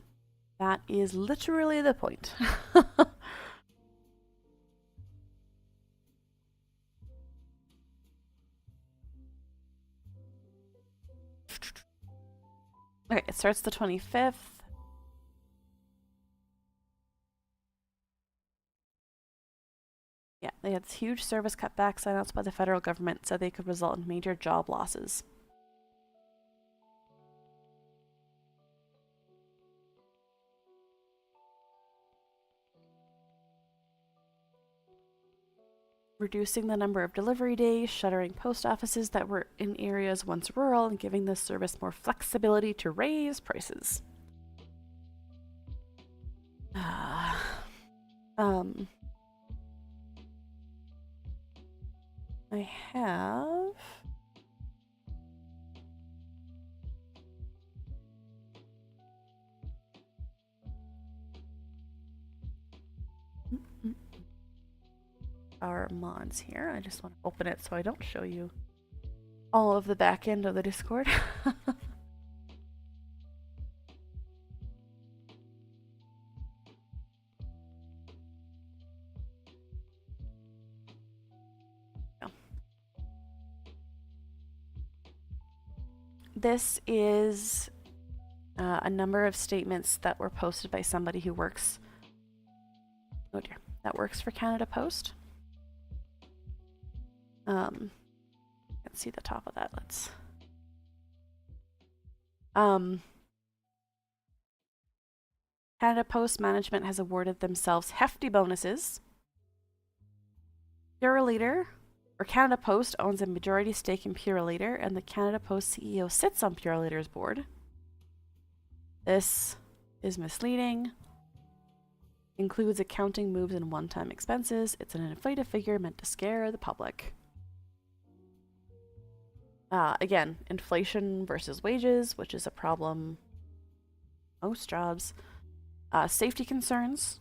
That is literally the point. Okay, it starts the 25th. Yeah, they had huge service cutbacks announced by the federal government, said they could result in major job losses. Reducing the number of delivery days, shuttering post offices that were in areas once rural, and giving this service more flexibility to raise prices. I have... our mods here. I just want to open it so I don't show you all of the back end of the Discord. This is a number of statements that were posted by somebody who works, oh dear, that works for Canada Post. Let's see the top of that. Let's. Canada Post management has awarded themselves hefty bonuses. Purolator, or Canada Post, owns a majority stake in Purolator, and the Canada Post CEO sits on Purolator's board. This is misleading. Includes accounting moves and one-time expenses. It's an inflated figure meant to scare the public. Again, inflation versus wages, which is a problem most jobs. Safety concerns.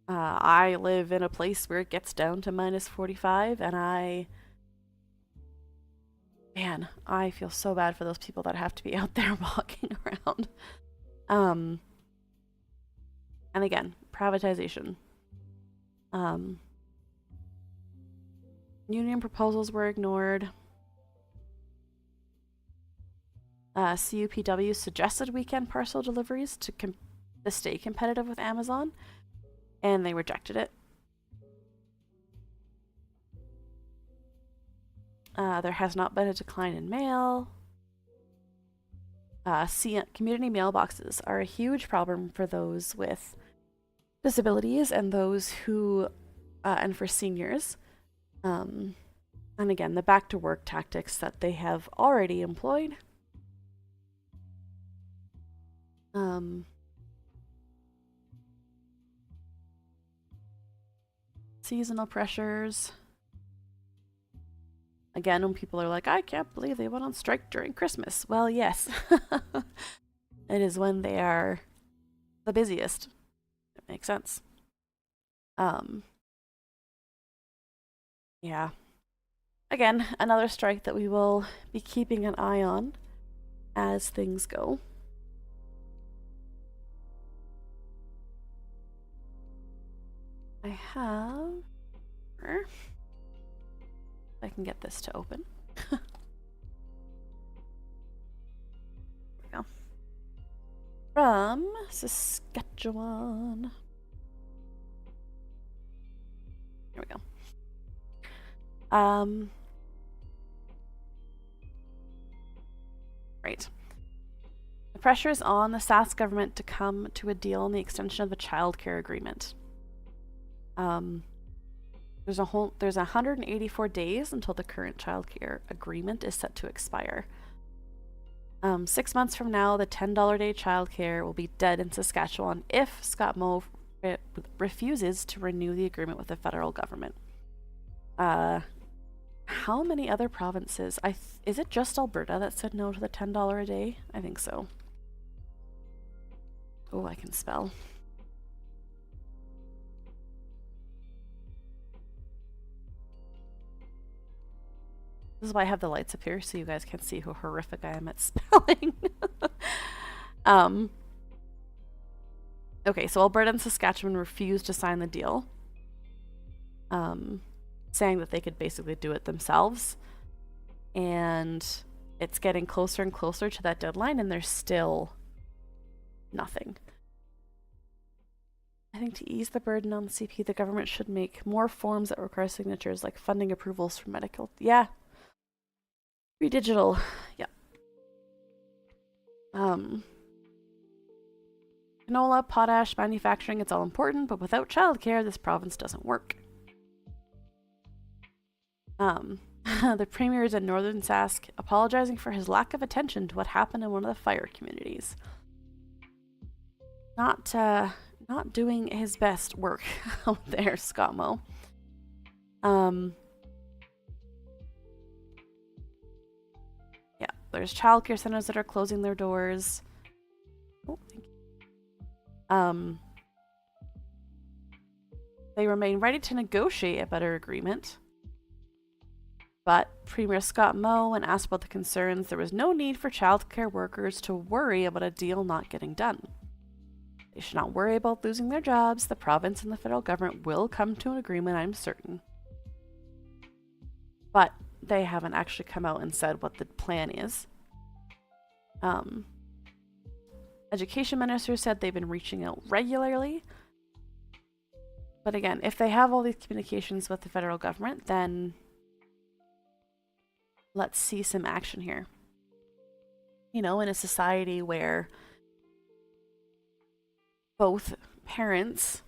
I live in a place where it gets down to -45, and I feel so bad for those people that have to be out there walking around. And again, privatization. Union proposals were ignored. CUPW suggested weekend parcel deliveries to stay competitive with Amazon, and they rejected it. There has not been a decline in mail. Community mailboxes are a huge problem for those with disabilities and those who, and for seniors. And again, the back to work tactics that they have already employed. Seasonal pressures. Again, when people are like, I can't believe they went on strike during Christmas. Well, yes. It is when they are the busiest. It makes sense. Yeah. Again, another strike that we will be keeping an eye on as things go. I have... if I can get this to open. There we go. From Saskatchewan. Here we go. Right. The pressure is on the Sask government to come to a deal on the extension of the childcare agreement. There's 184 days until the current childcare agreement is set to expire. 6 months from now, the $10 a day childcare will be dead in Saskatchewan if Scott Moe refuses to renew the agreement with the federal government. How many other provinces? Is it just Alberta that said no to the $10 a day? I think so. Oh, I can spell. This is why I have the lights up here, so you guys can see how horrific I am at spelling. Okay, so Alberta and Saskatchewan refused to sign the deal, saying that they could basically do it themselves. And it's getting closer and closer to that deadline, and there's still nothing. I think to ease the burden on the CP, the government should make more forms that require signatures, like funding approvals for medical. Yeah. Digital. Yeah. Canola, potash, manufacturing, it's all important, but without childcare, this province doesn't work. The premier is in Northern Sask, apologizing for his lack of attention to what happened in one of the fire communities. Not doing his best work out there, Scott Moe. Yeah, there's childcare centers that are closing their doors. Oh, thank you. They remain ready to negotiate a better agreement. But Premier Scott Moe, when asked about the concerns, there was no need for childcare workers to worry about a deal not getting done. They should not worry about losing their jobs. The province and the federal government will come to an agreement, I'm certain. But they haven't actually come out and said what the plan is. Education minister said they've been reaching out regularly. But again, if they have all these communications with the federal government, then let's see some action here. You know, in a society where both parents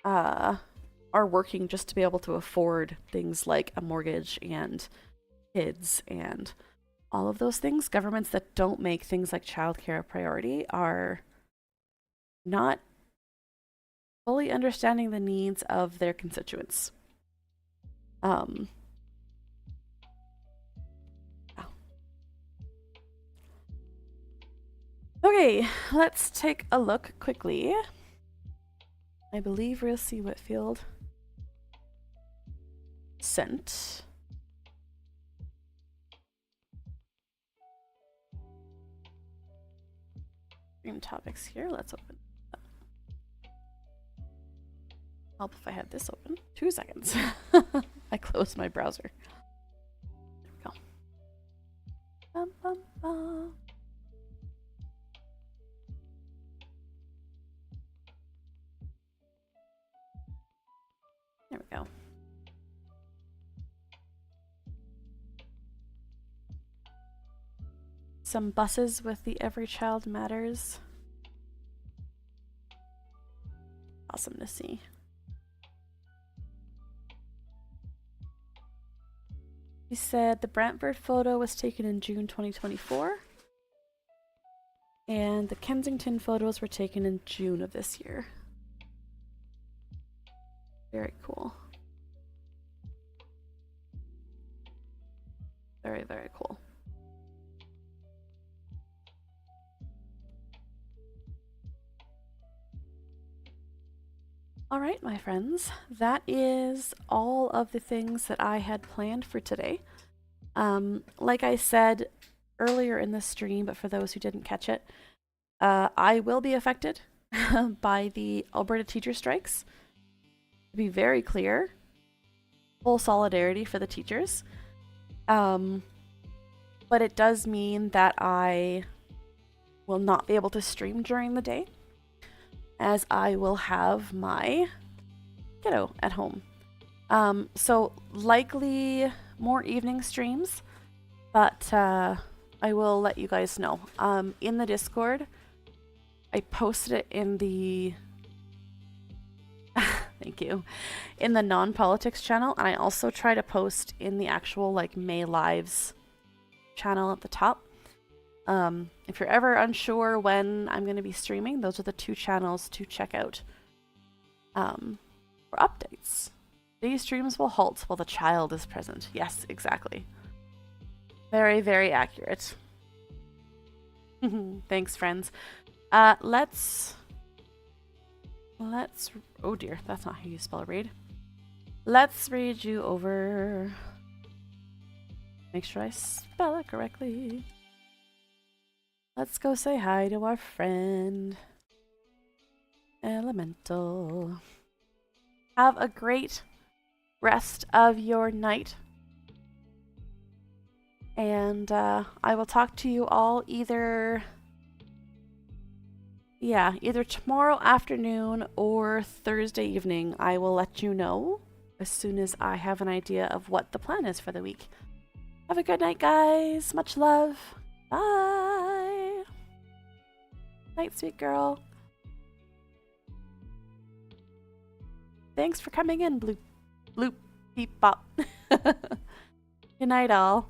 are working just to be able to afford things like a mortgage and kids and all of those things, governments that don't make things like childcare a priority are not fully understanding the needs of their constituents. Okay, let's take a look quickly. I believe we'll see Whitfield sent. Stream topics here. Let's open it up. Help if I had this open. 2 seconds. I closed my browser. There we go. Bum, bum, bum. There we go. Some buses with the Every Child Matters. Awesome to see. He said the Brantford photo was taken in June 2024. And the Kensington photos were taken in June of this year. Very cool. Very, very cool. All right, my friends, that is all of the things that I had planned for today. Like I said earlier in the stream, but for those who didn't catch it, I will be affected by the Alberta teacher strikes. To be very clear, full solidarity for the teachers. But it does mean that I will not be able to stream during the day, as I will have my kiddo at home. So likely more evening streams, but I will let you guys know. In the Discord, I posted it in the thank you, in the non-politics channel, and I also try to post in the actual like May Lives channel at the top. If you're ever unsure when I'm going to be streaming, those are the 2 channels to check out for updates. These streams will halt while the child is present. Yes, exactly. Very, very accurate. Thanks, friends. Let's... Oh dear, that's not how you spell read. Let's read you over. Make sure I spell it correctly. Let's go say hi to our friend Elemental. Have a great rest of your night. And I will talk to you all either tomorrow afternoon or Thursday evening. I will let you know as soon as I have an idea of what the plan is for the week. Have a good night, guys. Much love. Bye. Night, sweet girl. Thanks for coming in, bloop, bloop, beep, bop. Good night, all.